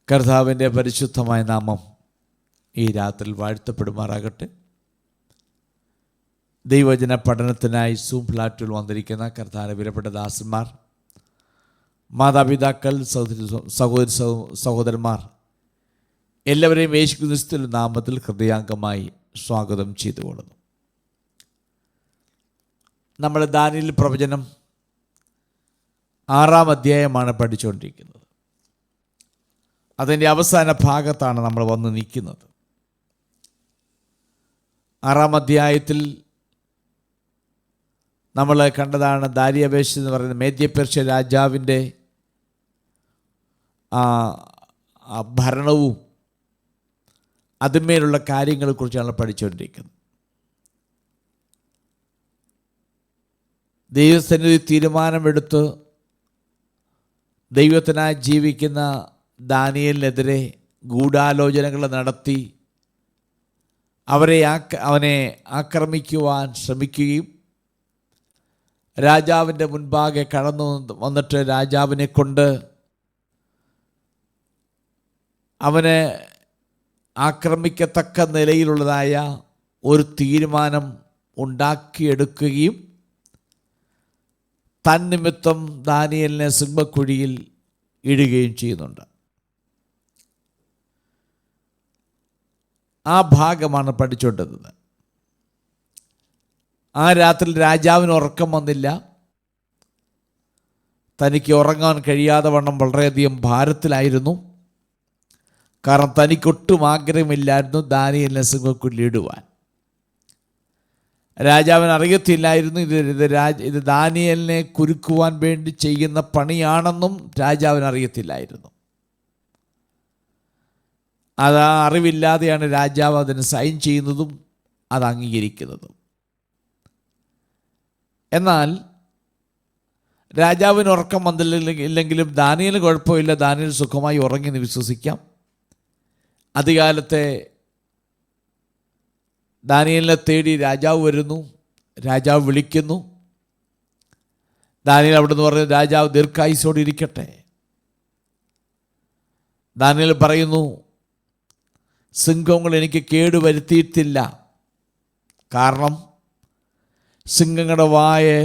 കർത്താവിൻ്റെ പരിശുദ്ധമായ നാമം ഈ രാത്രിയിൽ വാഴ്ത്തപ്പെടുമാറാകട്ടെ. ദൈവവചന പഠനത്തിനായി സൂം ഫ്ലാറ്റിൽ വന്നിരിക്കുന്ന കർത്താവിൻ്റെ വിലപ്പെട്ട ദാസന്മാർ, മാതാപിതാക്കൾ, സഹോദരന്മാർ എല്ലാവരെയും യേശുക്രിസ്തുവിന്റെ നാമത്തിൽ ഹൃദയാംഗമായി സ്വാഗതം ചെയ്തുകൊള്ളുന്നു. നമ്മൾ ദാനിയേൽ പ്രവചനം 6-ാം അധ്യായമാണ് പഠിച്ചുകൊണ്ടിരിക്കുന്നത്. അതിൻ്റെ അവസാന ഭാഗത്താണ് നമ്മൾ വന്ന് നിൽക്കുന്നത്. 6-ാം അധ്യായത്തിൽ നമ്മൾ കണ്ടതാണ് ദാരിയവേശ് എന്ന് പറയുന്ന മേദ്യ-പേർഷ്യ രാജാവിൻ്റെ ഭരണവും അതിന്മേലുള്ള കാര്യങ്ങളെക്കുറിച്ചാണ് പഠിച്ചുകൊണ്ടിരിക്കുന്നത്. ദൈവസന്നിധി തീരുമാനമെടുത്ത് ദൈവത്തിനായി ജീവിക്കുന്ന ദാനിയേലിനെതിരെ ഗൂഢാലോചനകൾ നടത്തി അവനെ ആക്രമിക്കുവാൻ ശ്രമിക്കുകയും രാജാവിൻ്റെ മുൻപാകെ കടന്നു വന്നിട്ട് രാജാവിനെ കൊണ്ട് അവനെ ആക്രമിക്കത്തക്ക നിലയിലുള്ളതായ ഒരു തീരുമാനം ഉണ്ടാക്കിയെടുക്കുകയും തന്നിമിത്തം ദാനിയേലിനെ സിംഹക്കുഴിയിൽ ഇടുകയും ചെയ്യുന്നുണ്ട്. ആ ഭാഗമാണ് പഠിച്ചുകൊണ്ടിരുന്നത്. ആ രാത്രി രാജാവിന് ഉറക്കം വന്നില്ല. തനിക്ക് ഉറങ്ങാൻ കഴിയാതെ വണ്ണം വളരെയധികം ഭാരത്തിലായിരുന്നു. കാരണം തനിക്കൊട്ടും ആഗ്രഹമില്ലായിരുന്നു ദാനിയേലിനെ സിംഹക്കുഴിയിൽ ഇടുവാൻ. രാജാവിന് അറിയത്തില്ലായിരുന്നു ഇത് ദാനിയേലിനെ കുരുക്കുവാൻ വേണ്ടി ചെയ്യുന്ന പണിയാണെന്നും രാജാവിന് അറിയത്തില്ലായിരുന്നു. അത് ആ അറിവില്ലാതെയാണ് രാജാവ് അതിന് സൈൻ ചെയ്യുന്നതും അത് അംഗീകരിക്കുന്നതും. എന്നാൽ രാജാവിന് ഉറക്കം വന്നില്ലെങ്കിലും ദാനിയേലിന് കുഴപ്പമില്ല, ദാനിയേൽ സുഖമായി ഉറങ്ങിയെന്ന് വിശ്വസിക്കാം. അധികാലത്തെ ദാനിയേലിനെ തേടി രാജാവ് വരുന്നു. രാജാവ് വിളിക്കുന്നു. ദാനിയേൽ അവിടെ നിന്ന് പറഞ്ഞു, രാജാവ് ദീർഘായുസ്സോടെ ഇരിക്കട്ടെ. ദാനിയേൽ പറയുന്നു, സിംഹങ്ങൾ എനിക്ക് കേടുവരുത്തിയിട്ടില്ല. കാരണം സിംഹങ്ങളുടെ വായെ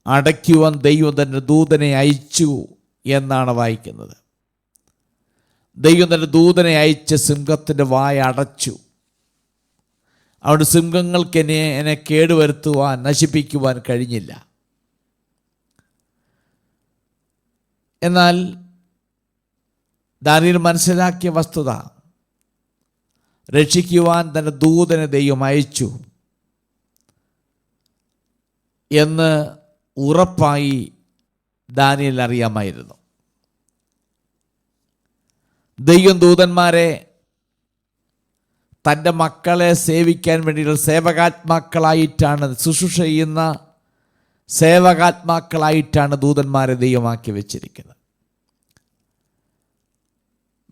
അടയ്ക്കുവാൻ ദൈവം തൻ്റെ ദൂതനെ അയച്ചു എന്നാണ് വായിക്കുന്നത്. ദൈവം തൻ്റെ ദൂതനെ അയച്ച് സിംഹത്തിൻ്റെ വായ അടച്ചു. അവിടെ സിംഹങ്ങൾക്ക് എന്നെ കേടുവരുത്തുവാൻ, നശിപ്പിക്കുവാൻ കഴിഞ്ഞില്ല. എന്നാൽ ദാനിയേൽ മനസ്സിലാക്കിയ വസ്തുത, രക്ഷിക്കുവാൻ തൻ്റെ ദൂതനെ ദൈവം അയച്ചു എന്ന് ഉറപ്പായി ദാനിയേലിന് അറിയാമായിരുന്നു. ദൈവം ദൂതന്മാരെ തൻ്റെ മക്കളെ സേവിക്കാൻ വേണ്ടിയുള്ള സേവകാത്മാക്കളായിട്ടാണ്, ശുശ്രൂഷ ചെയ്യുന്ന സേവകാത്മാക്കളായിട്ടാണ് ദൂതന്മാരെ ദൈവമാക്കി വെച്ചിരിക്കുന്നത്.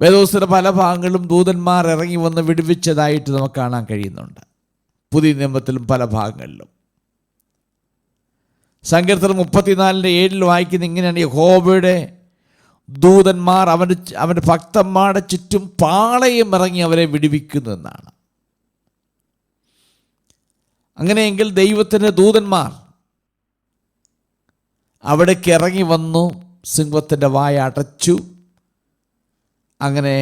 വേദപുസ്തകത്തിന്റെ പല ഭാഗങ്ങളിലും ദൂതന്മാർ ഇറങ്ങി വന്ന് വിടുവിച്ചതായിട്ട് നമുക്ക് കാണാൻ കഴിയുന്നുണ്ട്. പുതിയ നിയമത്തിലും പല ഭാഗങ്ങളിലും. സങ്കീർത്തനം 34:7 വായിക്കുന്ന ഇങ്ങനെയാണ്, യഹോവയുടെ ദൂതന്മാർ അവൻ്റെ ഭക്തന്മാരുടെ ചുറ്റും പാളയം ഇറങ്ങി അവരെ വിടുവിക്കുന്നു എന്നാണ്. അങ്ങനെയെങ്കിൽ ദൈവത്തിൻ്റെ ദൂതന്മാർ അവിടേക്ക് ഇറങ്ങി വന്നു, സിംഹത്തിൻ്റെ വായ അടച്ചു. അങ്ങനെ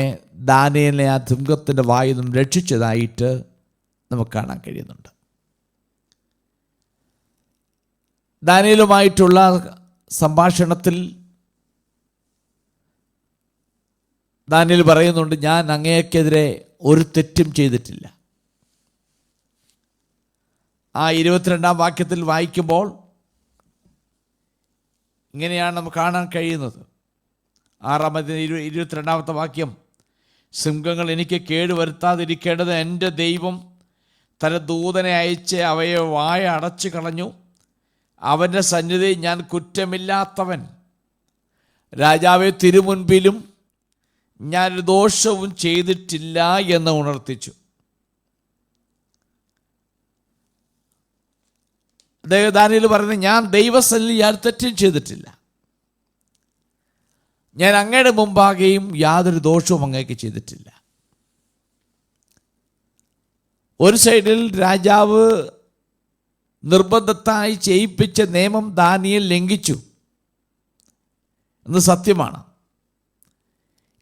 ദാനിയേലിനെ ആ സിംഹത്തിൻ്റെ വായിൽ നിന്നും രക്ഷിച്ചതായിട്ട് നമുക്ക് കാണാൻ കഴിയുന്നുണ്ട്. ദാനിയേലുമായിട്ടുള്ള സംഭാഷണത്തിൽ ദാനിയേൽ പറയുന്നുണ്ട്, ഞാൻ അങ്ങേക്കെതിരെ ഒരു തെറ്റും ചെയ്തിട്ടില്ല. ആ 22-ാം വാക്യത്തിൽ വായിക്കുമ്പോൾ ഇങ്ങനെയാണ് നമുക്ക് കാണാൻ കഴിയുന്നത്. 22-ാമത്തെ വാക്യം, സിംഹങ്ങൾ എനിക്ക് കേടുവരുത്താതിരിക്കേണ്ടത് എൻ്റെ ദൈവം തൻ്റെ ദൂതനെ അയച്ച് അവയെ വായ അടച്ചു കളഞ്ഞു. അവൻ്റെ സന്നിധി ഞാൻ കുറ്റമില്ലാത്തവൻ. രാജാവെ, തിരുമുൻപിലും ഞാനൊരു ദോഷവും ചെയ്തിട്ടില്ല എന്ന് ഉണർത്തിച്ചു. ദാനിയേൽ പറയുന്നത്, ഞാൻ ദൈവസന്നിധിയിൽ തെറ്റും ചെയ്തിട്ടില്ല. ഞാൻ അങ്ങയുടെ മുമ്പാകെയും യാതൊരു ദോഷവും അങ്ങേക്ക് ചെയ്തിട്ടില്ല. ഒരു സൈഡിൽ രാജാവ് നിർബന്ധത്തായി ചെയ്യിപ്പിച്ച നിയമം ദാനിയേൽ ലംഘിച്ചു എന്ന് സത്യമാണ്.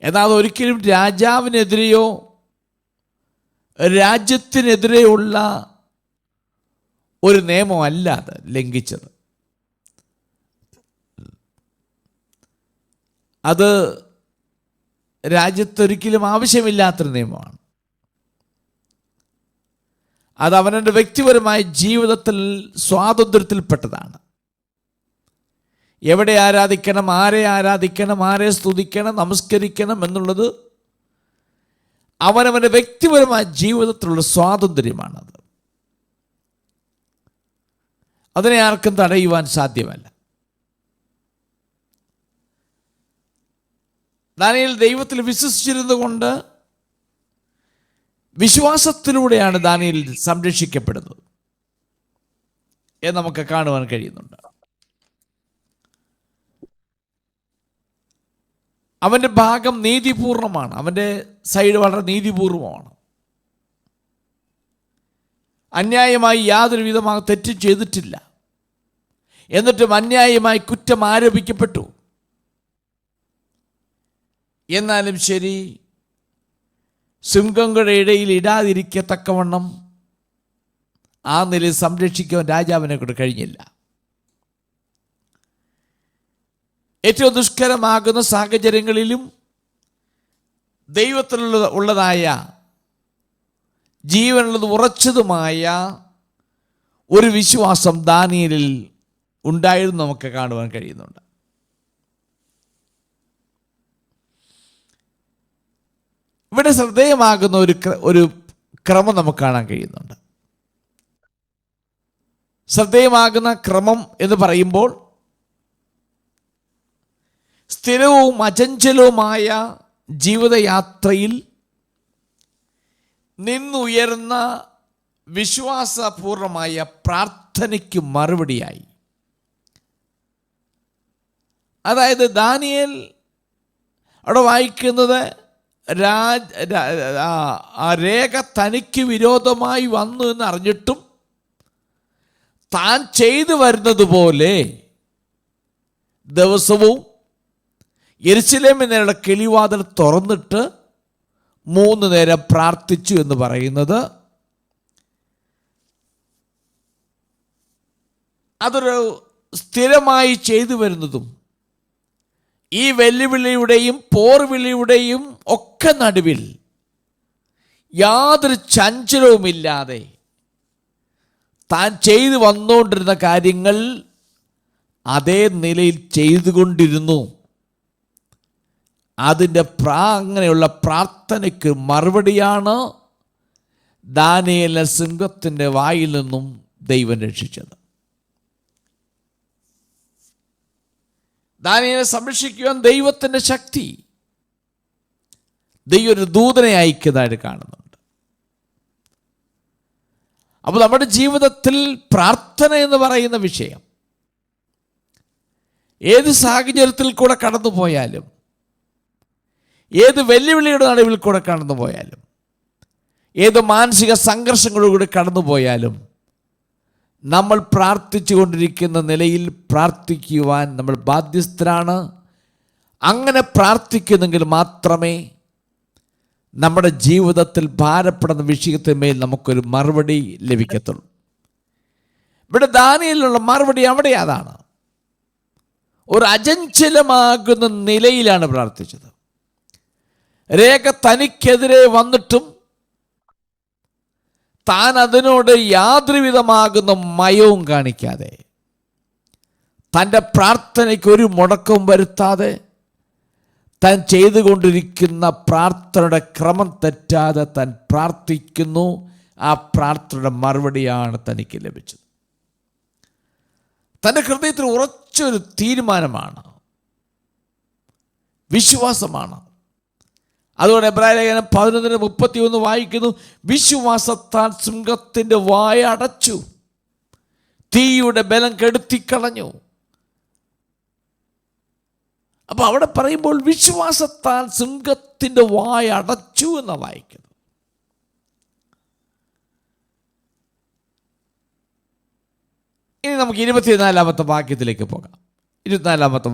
എന്നാൽ ഒരിക്കലും രാജാവിനെതിരെയോ രാജ്യത്തിനെതിരെയുള്ള ഒരു നിയമമല്ല അത് ലംഘിച്ചത്. അത് രാജ്യത്തൊരിക്കലും ആവശ്യമില്ലാത്തൊരു നിയമമാണ്. അത് അവനവൻ്റെ വ്യക്തിപരമായ ജീവിതത്തിൽ സ്വാതന്ത്ര്യത്തിൽപ്പെട്ടതാണ്. എവിടെ ആരാധിക്കണം, ആരെ ആരാധിക്കണം, ആരെ സ്തുതിക്കണം, നമസ്കരിക്കണം എന്നുള്ളത് അവനവൻ്റെ വ്യക്തിപരമായ ജീവിതത്തിലുള്ള സ്വാതന്ത്ര്യമാണത്. അതിനെ ആർക്കും തടയുവാൻ സാധ്യമല്ല. ദാനിയേൽ ദൈവത്തിൽ വിശ്വസിച്ചിരുന്നുകൊണ്ട് വിശ്വാസത്തിലൂടെയാണ് ദാനിയേൽ സംരക്ഷിക്കപ്പെടുന്നത് എന്ന് നമുക്ക് കാണുവാൻ കഴിയുന്നുണ്ട്. അവൻ്റെ ഭാഗം നീതിപൂർണമാണ്. അവൻ്റെ സൈഡ് വളരെ നീതിപൂർവമാണ്. അന്യായമായി യാതൊരു വിധമായ തെറ്റും ചെയ്തിട്ടില്ല. എന്നിട്ടും അന്യായമായി കുറ്റം ആരോപിക്കപ്പെട്ടു. എന്നാലും ശരി, സിംഹങ്ങളുടെ ഇടയിൽ ഇടാതിരിക്കത്തക്കവണ്ണം ആ നിലയിൽ സംരക്ഷിക്കുവാൻ രാജാവിനെ കൊണ്ട് കഴിഞ്ഞില്ല. ഏറ്റവും ദുഷ്കരമാകുന്ന സാഹചര്യങ്ങളിലും ദൈവത്തിലുള്ളതായ ജീവനുള്ളത് ഉറച്ചതുമായ ഒരു വിശ്വാസം ദാനിയേലിൽ ഉണ്ടായിരുന്നു നമുക്ക് കാണുവാൻ കഴിയുന്നുണ്ട്. ഇവിടെ ശ്രദ്ധേയമാകുന്ന ഒരു ക്രമം നമുക്ക് കാണാൻ കഴിയുന്നുണ്ട്. ശ്രദ്ധേയമാകുന്ന ക്രമം എന്ന് പറയുമ്പോൾ സ്ഥിരവും അചഞ്ചലവുമായ ജീവിതയാത്രയിൽ നിന്നുയർന്ന വിശ്വാസപൂർണമായ പ്രാർത്ഥനയ്ക്ക് മറുപടിയായി, അതായത് ദാനിയേൽ അവിടെ വായിക്കുന്നത് ആ രേഖ തനിക്ക് വിരോധമായി വന്നു എന്ന് അറിഞ്ഞിട്ടും താൻ ചെയ്തു വരുന്നത് പോലെ ദിവസവും യെരുശലേമിനുള്ള കിളിവാതിൽ തുറന്നിട്ട് 3 നേരം പ്രാർത്ഥിച്ചു എന്ന് പറയുന്നത് അതൊരു സ്ഥിരമായി ചെയ്തു വരുന്നതും ഈ വെല്ലുവിളിയുടെയും പോർവിളിയുടെയും ഒക്കെ നടുവിൽ യാതൊരു ചഞ്ചലവുമില്ലാതെ താൻ ചെയ്തു വന്നുകൊണ്ടിരുന്ന കാര്യങ്ങൾ അതേ നിലയിൽ ചെയ്തുകൊണ്ടിരുന്നു. അതിൻ്റെ അങ്ങനെയുള്ള പ്രാർത്ഥനയ്ക്ക് മറുപടിയാണ് ദാനിയേലിനെ സിംഹത്തിൻ്റെ വായിൽ നിന്നും ദൈവം രക്ഷിച്ചത്. ദാനിയേലിനെ സംരക്ഷിക്കുവാൻ ദൈവത്തിൻ്റെ ശക്തി, ദൈവം ഒരു ദൂതനെ അയക്കുന്നതായിട്ട് കാണുന്നുണ്ട്. അപ്പോൾ നമ്മുടെ ജീവിതത്തിൽ പ്രാർത്ഥന എന്ന് പറയുന്ന വിഷയം ഏത് സാഹചര്യത്തിൽ കൂടെ കടന്നു പോയാലും, ഏത് വെല്ലുവിളിയുടെ നടുവിൽ കൂടെ കടന്നു പോയാലും, ഏത് മാനസിക സംഘർഷങ്ങളിലൂടെ കടന്നു പോയാലും നമ്മൾ പ്രാർത്ഥിച്ചു കൊണ്ടിരിക്കുന്ന നിലയിൽ പ്രാർത്ഥിക്കുവാൻ നമ്മൾ ബാധ്യസ്ഥരാണ്. അങ്ങനെ പ്രാർത്ഥിക്കുന്നെങ്കിൽ മാത്രമേ നമ്മുടെ ജീവിതത്തിൽ ഭാരപ്പെടുന്ന വിഷയത്തിന്മേൽ നമുക്കൊരു മറുപടി ലഭിക്കത്തുള്ളൂ. ഇവിടെ ദാനിയേലിനുള്ള മറുപടി അവിടെ അതാണ്. ഒരു അചഞ്ചലമാകുന്ന നിലയിലാണ് പ്രാർത്ഥിച്ചത്. രേഖ തനിക്കെതിരെ വന്നിട്ടും താൻ അതിനോട് യാതൊരുവിധമാകുന്ന മയവും കാണിക്കാതെ, തൻ്റെ പ്രാർത്ഥനയ്ക്ക് ഒരു മുടക്കവും വരുത്താതെ, താൻ ചെയ്തുകൊണ്ടിരിക്കുന്ന പ്രാർത്ഥനയുടെ ക്രമം തെറ്റാതെ താൻ പ്രാർത്ഥിക്കുന്നു. ആ പ്രാർത്ഥനയുടെ മറുപടിയാണ് തനിക്ക് ലഭിച്ചത്. തൻ്റെ ഹൃദയത്തിൽ ഉറച്ചൊരു തീരുമാനമാണ്, വിശ്വാസമാണ്. അതുകൊണ്ട് എബ്രായലേഖനം 11:31 വായിക്കുന്നു, വിശ്വാസത്താൽ സിംഹത്തിൻ്റെ വായ അടച്ചു, തീയുടെ ബലം കെടുത്തിക്കളഞ്ഞു. അപ്പോൾ അവിടെ പറയുമ്പോൾ വിശ്വാസത്താൽ സിംഹത്തിൻ്റെ വായ അടച്ചു എന്ന് വായിക്കുന്നു. ഇനി നമുക്ക് 24-ാമത്തെ വാക്യത്തിലേക്ക് പോകാം. 24-ാമത്തെ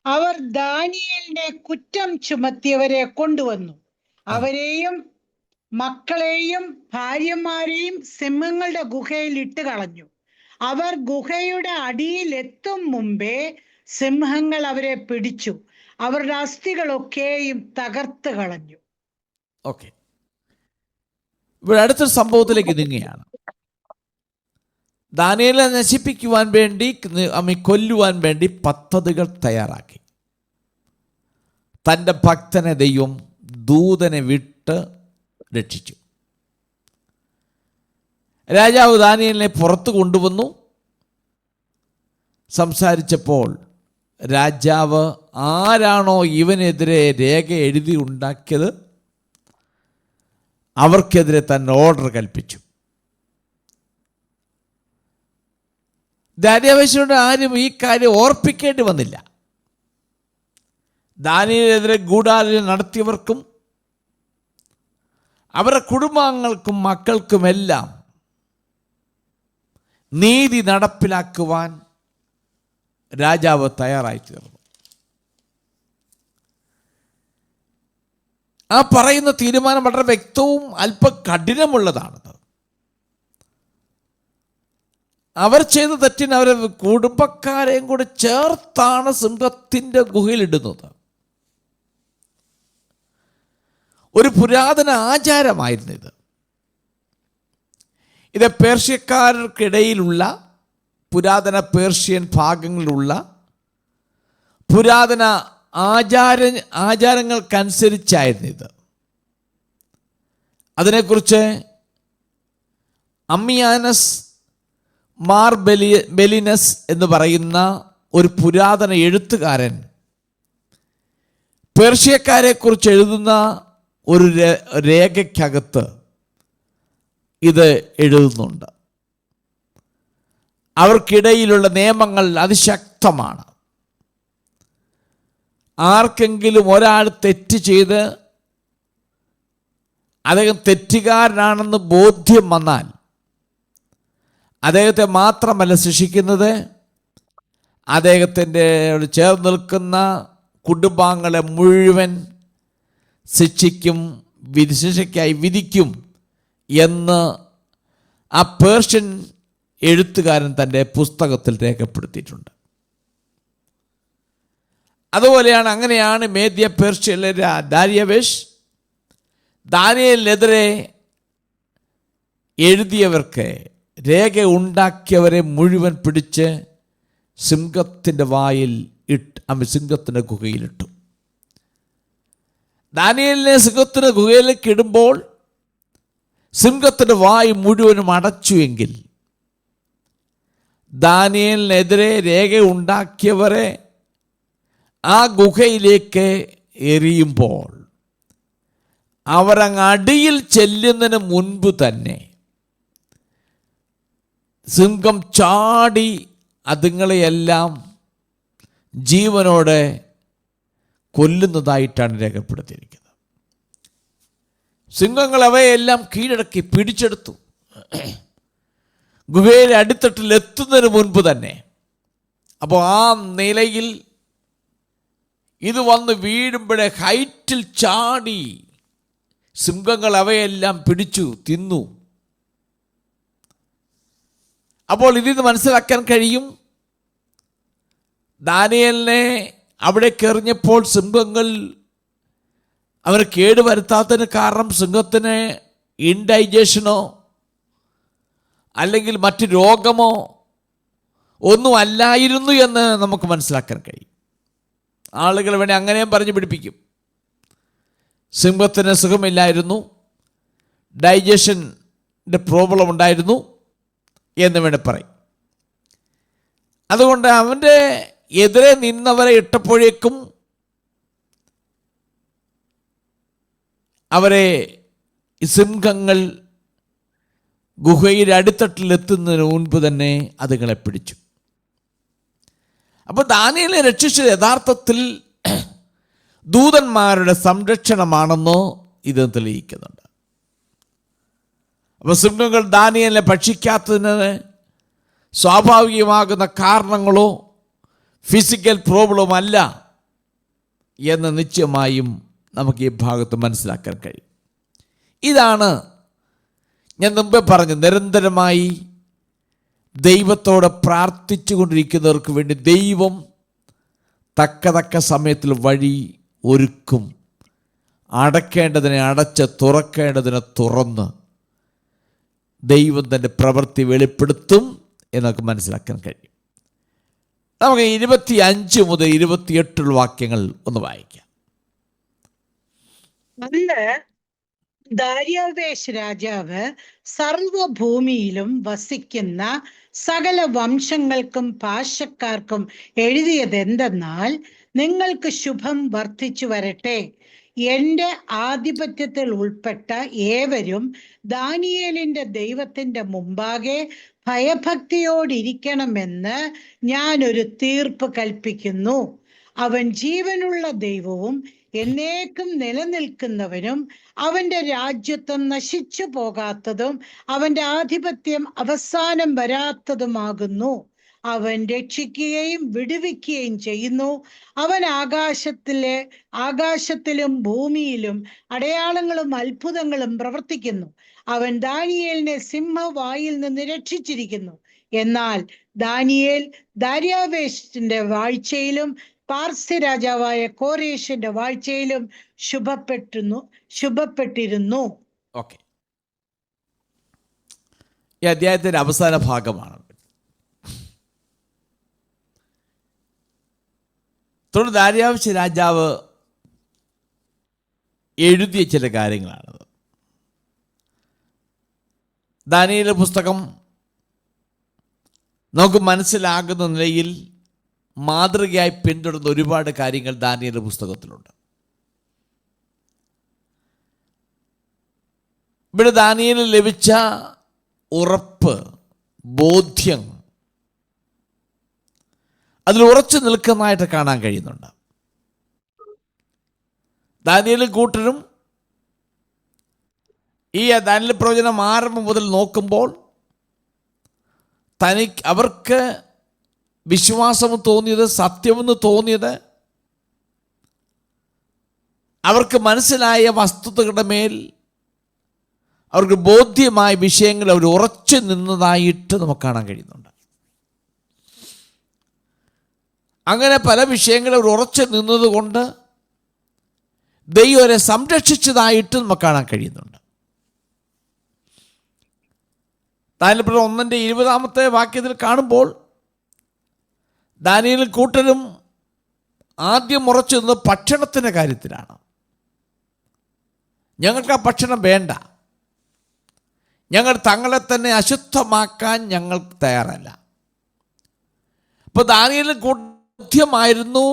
അവർ ദാനിയേലിനെ കുറ്റം ചുമത്തിയവരെ കൊണ്ടുവന്നു, അവരെയും മക്കളെയും ഭാര്യമാരെയും സിംഹങ്ങളുടെ ഗുഹയിൽ ഇട്ട് കളഞ്ഞു. അവർ ഗുഹയുടെ അടിയിൽ എത്തും മുമ്പേ സിംഹങ്ങൾ അവരെ പിടിച്ചു, അവരുടെ അസ്ഥികളൊക്കെയും തകർത്ത് കളഞ്ഞു. ഓക്കെ, ഇവിടെ അടുത്തൊരു സംഭവത്തിലേക്ക് നീങ്ങുകയാണ്. ദാനിയേലിനെ നശിപ്പിക്കുവാൻ വേണ്ടി, കൊല്ലുവാൻ വേണ്ടി പദ്ധതികൾ തയ്യാറാക്കി. തൻ്റെ ഭക്തനെ ദൈവം ദൂതനെ വിട്ട് രക്ഷിച്ചു. രാജാവ് ദാനിയേലിനെ പുറത്തു കൊണ്ടുവന്നു. സംസാരിച്ചപ്പോൾ രാജാവ് ആരാണോ ഇവനെതിരെ രേഖ എഴുതി ഉണ്ടാക്കിയത് അവർക്കെതിരെ തന്നെ ഓർഡർ കൽപ്പിച്ചു. ദാര്യാവേശനോട് ആരും ഈ കാര്യം ഓർപ്പിക്കേണ്ടി വന്നില്ല. ദാനിയേലിനെതിരെ ഗൂഢാലോചന നടത്തിയവർക്കും അവരുടെ കുടുംബാംഗങ്ങൾക്കും മക്കൾക്കുമെല്ലാം നീതി നടപ്പിലാക്കുവാൻ രാജാവ് തയ്യാറായി തീർന്നു. ആ പറയുന്ന തീരുമാനം വളരെ വ്യക്തവും അല്പം കഠിനമുള്ളതാണത്. അവർ ചെയ്ത തെറ്റിന് അവരെ കുടുംബക്കാരെയും കൂടെ ചേർത്താണ് സിംഹത്തിൻ്റെ ഗുഹയിലിടുന്നത്. ഒരു പുരാതന ആചാരമായിരുന്നു ഇത്. ഇത് പേർഷ്യക്കാർക്കിടയിലുള്ള, പുരാതന പേർഷ്യൻ ഭാഗങ്ങളിലുള്ള പുരാതന ആചാരങ്ങൾക്കനുസരിച്ചായിരുന്നു ഇത്. അതിനെക്കുറിച്ച് അമ്മിയാനസ് മാർ ബെലിനസ് എന്ന് പറയുന്ന ഒരു പുരാതന എഴുത്തുകാരൻ പേർഷ്യക്കാരെക്കുറിച്ച് എഴുതുന്ന ഒരു രേഖയ്ക്കകത്ത് ഇത് എഴുതുന്നുണ്ട്. അവർക്കിടയിലുള്ള നിയമങ്ങൾ അതിശക്തമാണ്. ആർക്കെങ്കിലും ഒരാൾ തെറ്റ് ചെയ്ത് അദ്ദേഹം തെറ്റുകാരനാണെന്ന് ബോധ്യം വന്നാൽ അദ്ദേഹത്തെ മാത്രമല്ല ശിക്ഷിക്കുന്നത്, അദ്ദേഹത്തിൻ്റെ ചേർന്ന് നിൽക്കുന്ന കുടുംബാംഗങ്ങളെ മുഴുവൻ ശിക്ഷയ്ക്കായി വിധിക്കും എന്ന് ആ പേർഷ്യൻ എഴുത്തുകാരൻ തൻ്റെ പുസ്തകത്തിൽ രേഖപ്പെടുത്തിയിട്ടുണ്ട്. അതുപോലെയാണ്, അങ്ങനെയാണ് മേദ്യ പേർഷ്യയിലെ ദാരിയവേഷ് ദാനിയേലിനെതിരെ എഴുതിയവർക്ക് രേഖ ഉണ്ടാക്കിയവരെ മുഴുവൻ പിടിച്ച് സിംഹത്തിൻ്റെ വായിൽ സിംഹത്തിൻ്റെ ഗുഹയിലിട്ടു. ദാനിയേലിനെ സിംഹത്തിൻ്റെ ഗുഹയിലേക്ക് ഇടുമ്പോൾ സിംഹത്തിൻ്റെ വായ് മുഴുവനും അടച്ചുവെങ്കിൽ ദാനിയേലിനെതിരെ രേഖ ഉണ്ടാക്കിയവരെ ആ ഗുഹയിലേക്ക് എറിയുമ്പോൾ അവരങ്ങ് അടിയിൽ ചെല്ലുന്നതിന് മുൻപ് തന്നെ സിംഹം ചാടി അതുങ്ങളെയെല്ലാം ജീവനോടെ കൊല്ലുന്നതായിട്ടാണ് രേഖപ്പെടുത്തിയിരിക്കുന്നത്. സിംഹങ്ങൾ അവയെല്ലാം കീഴടക്കി പിടിച്ചെടുത്തു. ഗുഹയുടെ അടിത്തട്ടിൽ എത്തുന്നതിന് മുൻപ് തന്നെ. അപ്പോൾ ആ നിലയിൽ ഇത് വന്ന് വീഴുമ്പോഴേ ഹൈറ്റിൽ ചാടി സിംഹങ്ങൾ അവയെല്ലാം പിടിച്ചു തിന്നു. അപ്പോൾ ഇതിന് മനസ്സിലാക്കാൻ കഴിയും, ദാനിയേലിനെ അവിടേക്ക് എറിഞ്ഞപ്പോൾ സിംഹങ്ങൾ അവന് കേടുവരുത്താത്തതിന് കാരണം സിംഹത്തിന് ഇൻഡൈജഷനോ അല്ലെങ്കിൽ മറ്റ് രോഗമോ ഒന്നും അല്ലായിരുന്നു എന്ന് നമുക്ക് മനസ്സിലാക്കാൻ കഴിയും. ആളുകൾ വേണേൽ അങ്ങനെയും പറഞ്ഞു പിടിപ്പിക്കും. സിംഹത്തിന് സുഖമില്ലായിരുന്നു, ഡൈജഷൻ്റെ പ്രോബ്ലം ഉണ്ടായിരുന്നു എന്ന് വേണേൽ പറയും. അതുകൊണ്ട് അവൻ്റെ എതിരെ നിന്നവരെ ഇട്ടപ്പോഴേക്കും അവരെ സിംഹങ്ങൾ ഗുഹയുടെ അടിത്തട്ടിലെത്തുന്നതിന് മുൻപ് തന്നെ അതുങ്ങളെ പിടിച്ചു. അപ്പോൾ ദാനിയേലിനെ രക്ഷിച്ചത് യഥാർത്ഥത്തിൽ ദൂതന്മാരുടെ സംരക്ഷണമാണെന്നോ ഇത് തെളിയിക്കുന്നുണ്ട്. അപ്പോൾ സിംഹങ്ങൾ ദാനിയേലിനെ ഭക്ഷിക്കാത്തതിന് സ്വാഭാവികമാകുന്ന കാരണങ്ങളോ ഫിസിക്കൽ പ്രോബ്ലം അല്ല എന്ന് നിശ്ചയമായും നമുക്ക് ഈ ഭാഗത്ത് മനസ്സിലാക്കാൻ കഴിയും. ഇതാണ് ഞാൻ മുമ്പേ പറഞ്ഞു, നിരന്തരമായി ദൈവത്തോടെ പ്രാർത്ഥിച്ചു കൊണ്ടിരിക്കുന്നവർക്ക് വേണ്ടി ദൈവം തക്ക സമയത്തിൽ വഴി ഒരുക്കും. അടയ്ക്കേണ്ടതിനെ അടച്ച് തുറക്കേണ്ടതിനെ തുറന്ന് ദൈവം തൻ്റെ പ്രവൃത്തി വെളിപ്പെടുത്തും എന്നൊക്കെ മനസ്സിലാക്കാൻ കഴിയും. നമുക്ക് 25 മുതൽ 28 വാക്യങ്ങൾ ഒന്ന് വായിക്കാം. അന്ന് ദാര്യാവേശ് രാജാവ് സർവഭൂമിയിലും വസിക്കുന്ന സകല വംശങ്ങൾക്കും ഭാഷക്കാർക്കും എഴുതിയതെന്തെന്നാൽ, നിങ്ങൾക്ക് ശുഭം വർദ്ധിച്ചു വരട്ടെ. എന്റെ ആധിപത്യത്തിൽ ഉൾപ്പെട്ട ഏവരും ദാനിയേലിന്റെ ദൈവത്തിന്റെ മുമ്പാകെ ഭയഭക്തിയോടിരിക്കണമെന്ന് ഞാനൊരു തീർപ്പ് കൽപ്പിക്കുന്നു. അവൻ ജീവനുള്ള ദൈവവും എന്നേക്കും നിലനിൽക്കുന്നവനും അവന്റെ രാജ്യത്വം നശിച്ചു പോകാത്തതും അവന്റെ ആധിപത്യം അവസാനം വരാത്തതുമാകുന്നു. അവൻ രക്ഷിക്കുകയും വിടുവിക്കുകയും ചെയ്യുന്നു. അവൻ ആകാശത്തിലും ഭൂമിയിലും അടയാളങ്ങളും അത്ഭുതങ്ങളും പ്രവർത്തിക്കുന്നു. അവൻ ദാനിയേലിനെ സിംഹവായിൽ നിന്ന് രക്ഷിച്ചിരിക്കുന്നു. എന്നാൽ ദാനിയേൽ ദാര്യാവേശിന്റെ വാഴ്ചയിലും പാർസ്യ രാജാവായ കോരേഷിന്റെ വാഴ്ചയിലും ശുഭപ്പെട്ടിരുന്നു. ഓക്കെ, ഈ അധ്യായത്തിന്റെ അവസാന ഭാഗമാണ്. തുടർന്ന് ദാര്യാവേശ് രാജാവ് എഴുതിയ ചില കാര്യങ്ങളാണത്. ദാനിയേൽ പുസ്തകം നമുക്ക് മനസ്സിലാകുന്ന നിലയിൽ മാതൃകയായി പിന്തുടർന്ന ഒരുപാട് കാര്യങ്ങൾ ദാനിയേൽ പുസ്തകത്തിലുണ്ട്. ഇവിടെ ദാനിയേലിന് ലഭിച്ച ഉറപ്പ്, ബോധ്യം, അതിൽ ഉറച്ചു നിൽക്കുന്നതായിട്ട് കാണാൻ കഴിയുന്നുണ്ട്. ദാനിയേലും കൂട്ടരും ഈ ദാനിയേൽ പ്രവചനം ആരംഭം മുതൽ നോക്കുമ്പോൾ അവർക്ക് വിശ്വാസം തോന്നിയത്, സത്യമെന്ന് തോന്നിയത്, അവർക്ക് മനസ്സിലായ വസ്തുതകളുടെ മേൽ അവർക്ക് ബോധ്യമായ വിഷയങ്ങൾ അവർ ഉറച്ചു നിന്നതായിട്ട് നമുക്ക് കാണാൻ കഴിയുന്നുണ്ട്. അങ്ങനെ പല വിഷയങ്ങളും അവർ ഉറച്ചു നിന്നതുകൊണ്ട് ദൈവം അവരെ സംരക്ഷിച്ചതായിട്ട് നമുക്ക് കാണാൻ കഴിയുന്നുണ്ട്. ദാനിയേൽ 1:20 വാക്യത്തിൽ കാണുമ്പോൾ ദാനിയേലും കൂട്ടരും ആദ്യം ഉറച്ചു നിന്നത് ഭക്ഷണത്തിൻ്റെ കാര്യത്തിലാണ്. ഞങ്ങൾക്ക് ആ ഭക്ഷണം വേണ്ട, ഞങ്ങൾ തങ്ങളെ തന്നെ അശുദ്ധമാക്കാൻ ഞങ്ങൾ തയ്യാറല്ല. അപ്പോൾ ദാനിയേലും ബോധ്യമായിരുന്നു,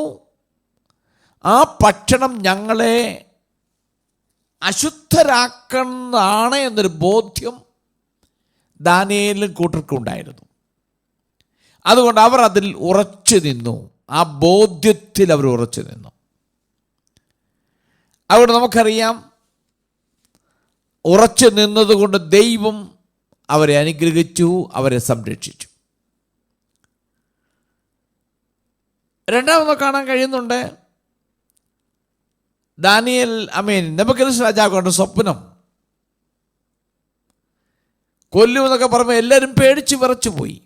ആ ഭക്ഷണം ഞങ്ങളെ അശുദ്ധരാക്കുന്നതാണ് എന്നൊരു ബോധ്യം ദാനിയേലും കൂട്ടർക്കുണ്ടായിരുന്നു. അതുകൊണ്ട് അവർ അതിൽ ഉറച്ചു നിന്നു, ആ ബോധ്യത്തിൽ അവർ ഉറച്ചു നിന്നു. അവിടെ നമുക്കറിയാം, ഉറച്ചു നിന്നതുകൊണ്ട് ദൈവം അവരെ അനുഗ്രഹിച്ചു, അവരെ സംരക്ഷിച്ചു. രണ്ടാമത് കാണാൻ കഴിയുന്നുണ്ട്, നെബൂഖദ്നേസർ രാജാവ് കണ്ട സ്വപ്നം. കൊല്ലുമെന്നൊക്കെ പറയുമ്പോൾ എല്ലാവരും പേടിച്ച് വിറച്ചു പോയി.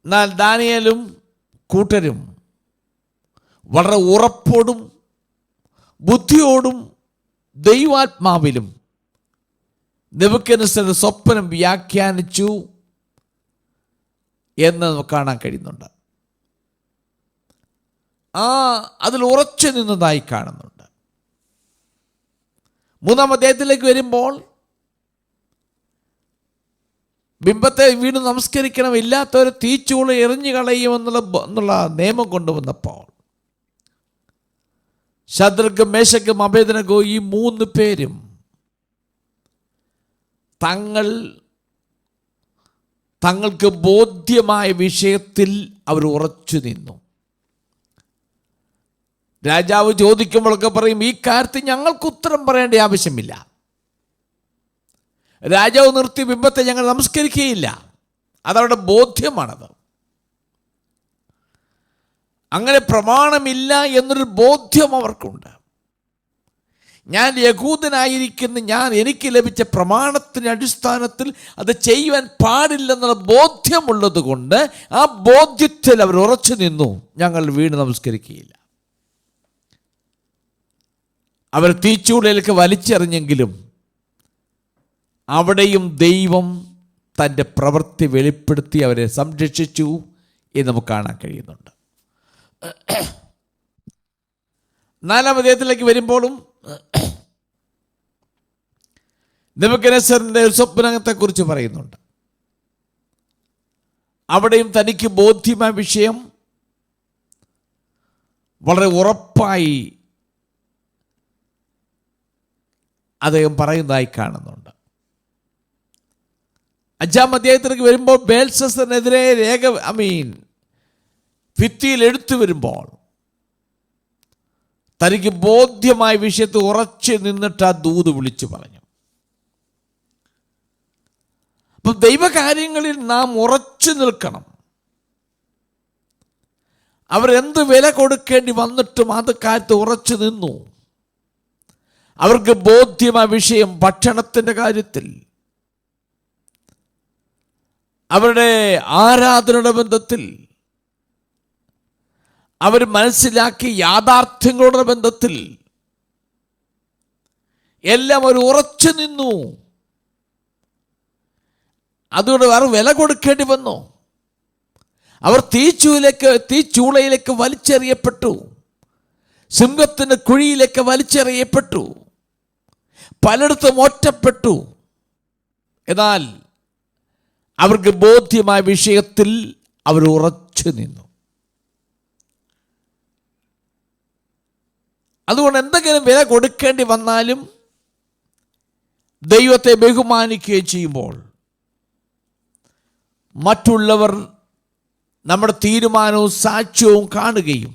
എന്നാൽ ദാനിയേലും കൂട്ടരും വളരെ ഉറപ്പോടും ബുദ്ധിയോടും ദൈവാത്മാവിലും നെബൂഖദ്നേസർ സ്വപ്നം വ്യാഖ്യാനിച്ചു എന്ന് നമുക്ക് കാണാൻ കഴിയുന്നുണ്ട്. അതിൽ ഉറച്ചു നിന്നതായി കാണുന്നുണ്ട്. 3-ാം അധ്യായത്തിലേക്ക് വരുമ്പോൾ ബിംബത്തെ വീണ്ടും നമസ്കരിക്കണം, ഇല്ലാത്തവരെ തീച്ചൂള എറിഞ്ഞു കളയുമെന്നുള്ള നിയമം കൊണ്ടുവന്നപ്പോൾ ശദ്രക്കും മേശക്കും അബേദ്നെഗോ ഈ 3 പേരും തങ്ങൾക്ക് ബോധ്യമായ വിഷയത്തിൽ അവർ ഉറച്ചു നിന്നു. രാജാവ് ചോദിക്കുമ്പോഴൊക്കെ പറയും, ഈ കാര്യത്തിൽ ഞങ്ങൾക്ക് ഉത്തരം പറയേണ്ട ആവശ്യമില്ല. രാജാവ് നിർത്തി ബിംബത്തെ ഞങ്ങൾ നമസ്കരിക്കുകയില്ല. അതവരുടെ ബോധ്യമാണത്. അങ്ങനെ പ്രമാണമില്ല എന്നൊരു ബോധ്യം അവർക്കുണ്ട്. ഞാൻ യഹൂദനായിരിക്കുന്ന എനിക്ക് ലഭിച്ച പ്രമാണത്തിൻ്റെ അടിസ്ഥാനത്തിൽ അത് ചെയ്യുവാൻ പാടില്ലെന്നുള്ള ബോധ്യമുള്ളത് കൊണ്ട് ആ ബോധ്യത്തിൽ അവർ ഉറച്ചു നിന്നു. ഞങ്ങൾ വീണ് നമസ്കരിക്കുകയില്ല. അവർ തീച്ചൂളയിലേക്ക് വലിച്ചെറിഞ്ഞെങ്കിലും അവിടെയും ദൈവം തൻ്റെ പ്രവൃത്തി വെളിപ്പെടുത്തി അവരെ സംരക്ഷിച്ചു എന്ന് നമുക്ക് കാണാൻ കഴിയുന്നുണ്ട്. 4-ാം അധ്യായത്തിലേക്ക് വരുമ്പോഴും നെബൂഖദ്നേസറിന്റെ സ്വപ്നത്തെക്കുറിച്ച് പറയുന്നുണ്ട്. അവിടെയും തനിക്ക് ബോധ്യമായ വിഷയം വളരെ ഉറപ്പായി അദ്ദേഹം പറയുന്നതായി കാണുന്നുണ്ട്. 5-ാം അധ്യായത്തിലേക്ക് വരുമ്പോൾ ബേൽശസ്സറിനെതിരെ ഭിത്തിയിൽ എഴുത്തു വരുമ്പോൾ തനിക്ക് ബോധ്യമായ വിഷയത്തിൽ ഉറച്ചു നിന്നിട്ട് ആ ദൂത് വിളിച്ചു പറഞ്ഞു. അപ്പം ദൈവകാര്യങ്ങളിൽ നാം ഉറച്ചു നിൽക്കണം. അവരെന്ത് വില കൊടുക്കേണ്ടി വന്നിട്ടും അത് കാര്യത്തിൽ ഉറച്ചു നിന്നു. അവർക്ക് ബോധ്യമായ വിഷയം ഭക്ഷണത്തിൻ്റെ കാര്യത്തിൽ, അവരുടെ ആരാധനയുടെ ബന്ധത്തിൽ, അവർ മനസ്സിലാക്കി യാഥാർത്ഥ്യങ്ങളുടെ ബന്ധത്തിൽ എല്ലാം അവർ ഉറച്ചു നിന്നു. അതുകൊണ്ട് അവർ വില കൊടുക്കേണ്ടി വന്നു. അവർ തീച്ചൂളയിലേക്ക് വലിച്ചെറിയപ്പെട്ടു. സിംഹത്തിൻ്റെ കുഴിയിലേക്ക് വലിച്ചെറിയപ്പെട്ടു. പലയിടത്തും ഒറ്റപ്പെട്ടു. എന്നാൽ അവർക്ക് ബോധ്യമായ വിഷയത്തിൽ അവർ ഉറച്ചു നിന്നു. അതുകൊണ്ട് എന്തെങ്കിലും വില കൊടുക്കേണ്ടി വന്നാലും ദൈവത്തെ ബഹുമാനിക്കുകയും ചെയ്യുമ്പോൾ മറ്റുള്ളവർ നമ്മുടെ തീരുമാനവും സാക്ഷ്യവും കാണുകയും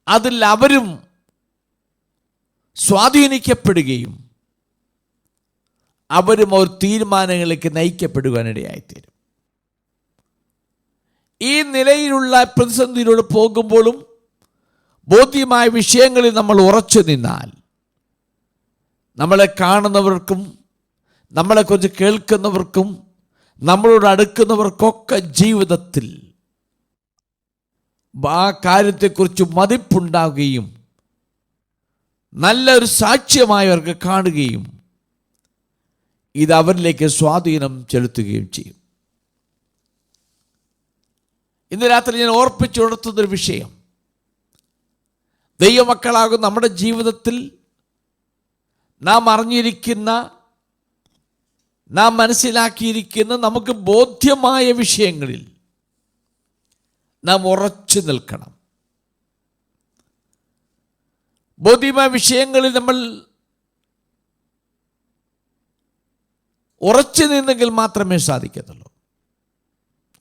അതിൽ അവരും സ്വാധീനിക്കപ്പെടുകയും അവരും ഒരു തീരുമാനങ്ങളിലേക്ക് നയിക്കപ്പെടുവാനിടയായിത്തീരും. ഈ നിലയിലുള്ള പ്രതിസന്ധിയിലൂടെ പോകുമ്പോഴും ബോധ്യമായ വിഷയങ്ങളിൽ നമ്മൾ ഉറച്ചു നിന്നാൽ നമ്മളെ കാണുന്നവർക്കും നമ്മളെക്കുറിച്ച് കേൾക്കുന്നവർക്കും നമ്മളോട് അടുക്കുന്നവർക്കൊക്കെ ജീവിതത്തിൽ ആ കാര്യത്തെക്കുറിച്ച് മതിപ്പുണ്ടാവുകയും നല്ലൊരു സാക്ഷ്യമായി അവർക്ക് കാണുകയും ഇത് അവരിലേക്ക് സ്വാധീനം ചെലുത്തുകയും ചെയ്യും. ഇന്ന് രാത്രി ഞാൻ ഓർപ്പിച്ചുണർത്തുന്നൊരു വിഷയം, ദൈവമക്കളാകും നമ്മുടെ ജീവിതത്തിൽ നാം അറിഞ്ഞിരിക്കുന്ന, നാം മനസ്സിലാക്കിയിരിക്കുന്ന, നമുക്ക് ബോധ്യമായ വിഷയങ്ങളിൽ നാം ഉറച്ചു നിൽക്കണം. ബോധ്യമായ വിഷയങ്ങളിൽ നമ്മൾ ഉറച്ചു നിന്നെങ്കിൽ മാത്രമേ സാധിക്കത്തുള്ളൂ.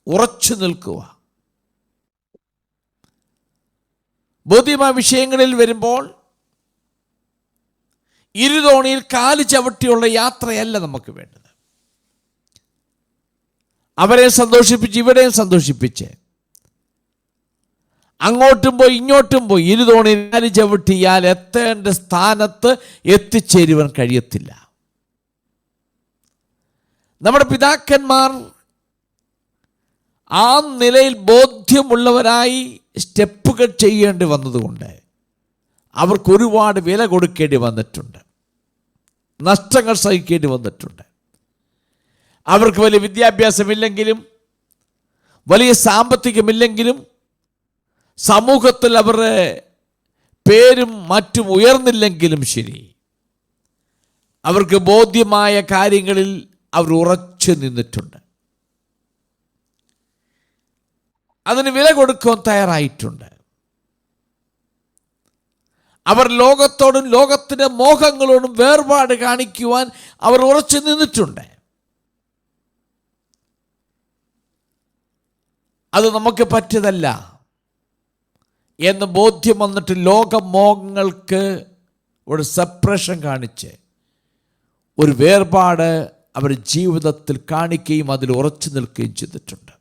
ഉറച്ചു നിൽക്കുക. ബോധ്യമായ വിഷയങ്ങളിൽ വരുമ്പോൾ ഇരുതോണിയിൽ കാല് ചവിട്ടിയുള്ള യാത്രയല്ല നമുക്ക് വേണ്ടത്. അവരെ സന്തോഷിപ്പിച്ച് ഇവരെയും സന്തോഷിപ്പിച്ച് അങ്ങോട്ടും പോയി ഇങ്ങോട്ടും പോയി ഇരുതോണിയിൽ കാല് ചവിട്ടിയാൽ എത്തേണ്ട സ്ഥാനത്ത് എത്തിച്ചേരുവാൻ കഴിയത്തില്ല. നമ്മുടെ പിതാക്കന്മാർ ആ നിലയിൽ ബോധ്യമുള്ളവരായി സ്റ്റെപ്പുകൾ ചെയ്യേണ്ടി വന്നതുകൊണ്ട് അവർക്ക് ഒരുപാട് വില കൊടുക്കേണ്ടി വന്നിട്ടുണ്ട്, നഷ്ടങ്ങൾ സഹിക്കേണ്ടി വന്നിട്ടുണ്ട്. അവർക്ക് വലിയ വിദ്യാഭ്യാസമില്ലെങ്കിലും വലിയ സാമ്പത്തികമില്ലെങ്കിലും സമൂഹത്തിൽ അവരുടെ പേരും മറ്റും ഉയർന്നില്ലെങ്കിലും ശരി, അവർക്ക് ബോധ്യമായ കാര്യങ്ങളിൽ അവർ ഉറച്ചു നിന്നിട്ടുണ്ട്. അതിന് വില കൊടുക്കാൻ തയ്യാറായിട്ടുണ്ട്. അവർ ലോകത്തോടും ലോകത്തിൻ്റെ മോഹങ്ങളോടും വേർപാട് കാണിക്കുവാൻ അവർ ഉറച്ചു നിന്നിട്ടുണ്ട്. അത് നമുക്ക് പറ്റിയതല്ല എന്ന് ബോധ്യം വന്നിട്ട് ലോകമോഹങ്ങൾക്ക് ഒരു സെപ്പറേഷൻ കാണിച്ച് ഒരു വേർപാട് അവർ ജീവിതത്തിൽ കാണിക്കുകയും അതിൽ ഉറച്ചു നിൽക്കുകയും ചെയ്തിട്ടുണ്ട്.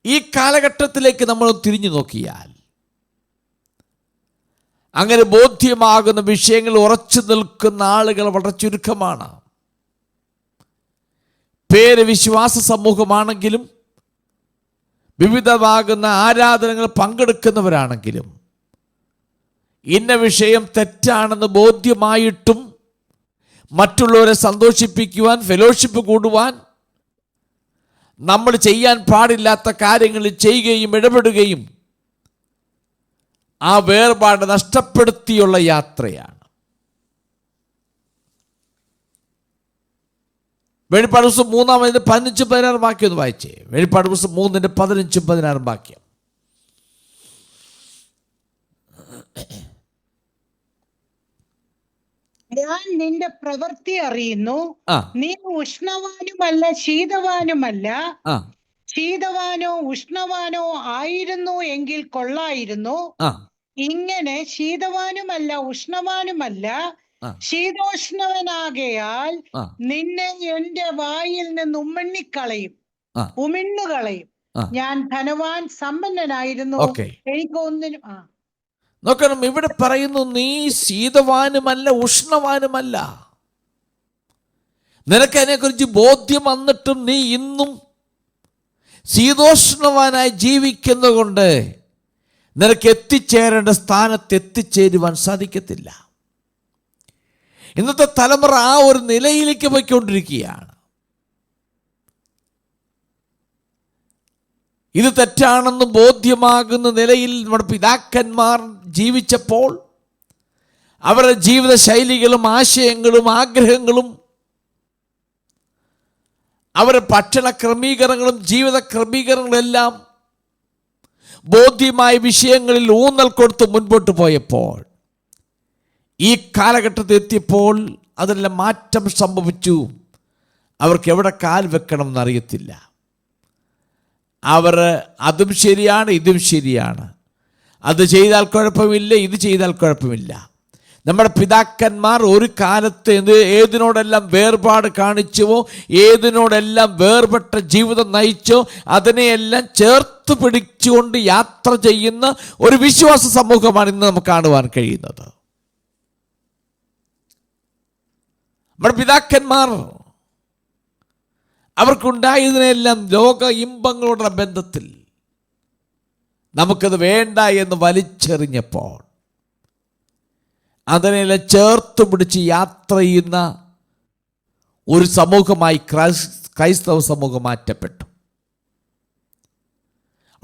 ഈ കാലഘട്ടത്തിലേക്ക് നമ്മൾ തിരിഞ്ഞു നോക്കിയാൽ അങ്ങനെ ബോധ്യമാകുന്ന വിഷയങ്ങൾ ഉറച്ചു നിൽക്കുന്ന ആളുകൾ വളരെ ചുരുക്കമാണ്. പേര് വിശ്വാസ സമൂഹമാണെങ്കിലും വിവിധമാകുന്ന ആരാധനകൾ പങ്കെടുക്കുന്നവരാണെങ്കിലും ഇന്ന വിഷയം തെറ്റാണെന്ന് ബോധ്യമായിട്ടും മറ്റുള്ളവരെ സന്തോഷിപ്പിക്കുവാൻ, ഫെലോഷിപ്പ് കൂടുവാൻ, നമ്മൾ ചെയ്യാൻ പാടില്ലാത്ത കാര്യങ്ങളിൽ ചെയ്യുകയും ഇടപെടുകയും ആ വേർപാട് നഷ്ടപ്പെടുത്തിയുള്ള യാത്രയാണ്. വെളിപ്പാട് ദിവസം 3-15-16 വാക്യം ഒന്ന് വായിച്ചേ. വെളിപ്പാട് ദിവസം 3-15-16 വാക്യം. ഞാൻ നിന്റെ പ്രവൃത്തി അറിയുന്നു. നീ ഉഷ്ണവാനുമല്ല ശീതവാനുമല്ല. ശീതവാനോ ഉഷ്ണവാനോ ആയിരുന്നു എങ്കിൽ കൊള്ളായിരുന്നു. ഇങ്ങനെ ശീതവാനുമല്ല ഉഷ്ണവാനുമല്ല ശീതോഷ്ണവനാകയാൽ നിന്നെ എന്റെ വായിൽ നിന്ന് ഉമിണ്ണുകളയും. ഞാൻ ധനവാൻ സമ്പന്നനായിരുന്നു, എനിക്ക് ഒന്നിനും. നോക്കണം, ഇവിടെ പറയുന്നു നീ ശീതവാനുമല്ല ഉഷ്ണവാനുമല്ല. നിനക്ക് അതിനെക്കുറിച്ച് ബോധ്യം വന്നിട്ടും നീ ഇന്നും ശീതോഷ്ണവാനായി ജീവിക്കുന്നത് കൊണ്ട് നിനക്ക് എത്തിച്ചേരേണ്ട സ്ഥാനത്ത് എത്തിച്ചേരുവാൻ സാധിക്കത്തില്ല. ഇന്നത്തെ തലമുറ ആ ഒരു നിലയിലേക്ക് പോയിക്കൊണ്ടിരിക്കുകയാണ്. ഇത് തെറ്റാണെന്ന് ബോധ്യമാകുന്ന നിലയിൽ നമ്മുടെ പിതാക്കന്മാർ ജീവിച്ചപ്പോൾ അവരുടെ ജീവിത ശൈലികളും ആശയങ്ങളും ആഗ്രഹങ്ങളും അവരുടെ ഭക്ഷണ ക്രമീകരണങ്ങളും ജീവിത ക്രമീകരണങ്ങളെല്ലാം ബോധ്യമായ വിഷയങ്ങളിൽ ഊന്നൽ കൊടുത്ത് മുൻപോട്ട് പോയപ്പോൾ ഈ കാലഘട്ടത്തിൽ എത്തിയപ്പോൾ അതിലെല്ലാം മാറ്റം സംഭവിച്ചു. അവർക്ക് എവിടെ കാൽ വെക്കണം എന്നറിയത്തില്ല. അവർ അതും ശരിയാണ്, ഇതും ശരിയാണ്, അത് ചെയ്താൽ കുഴപ്പമില്ല, ഇത് ചെയ്താൽ കുഴപ്പമില്ല. നമ്മുടെ പിതാക്കന്മാർ ഒരു കാലത്ത് ഏതിനോടെല്ലാം വേർപാട് കാണിച്ചുവോ, ഏതിനോടെല്ലാം വേർപെട്ട ജീവിതം നയിച്ചോ അതിനെയെല്ലാം ചേർത്ത് പിടിച്ചുകൊണ്ട് യാത്ര ചെയ്യുന്ന ഒരു വിശ്വാസ സമൂഹമാണ് ഇന്ന് നമുക്ക് കാണുവാൻ കഴിയുന്നത്. നമ്മുടെ പിതാക്കന്മാർ അവർക്കുണ്ടായതിനെല്ലാം ലോക ഇമ്പങ്ങളുടെ ബന്ധത്തിൽ നമുക്കത് വേണ്ട എന്ന് വലിച്ചെറിഞ്ഞപ്പോൾ അതിനെല്ലാം ചേർത്ത് പിടിച്ച് യാത്ര ചെയ്യുന്ന ഒരു സമൂഹമായി ക്രൈസ്തവ സമൂഹം മാറ്റപ്പെട്ടു.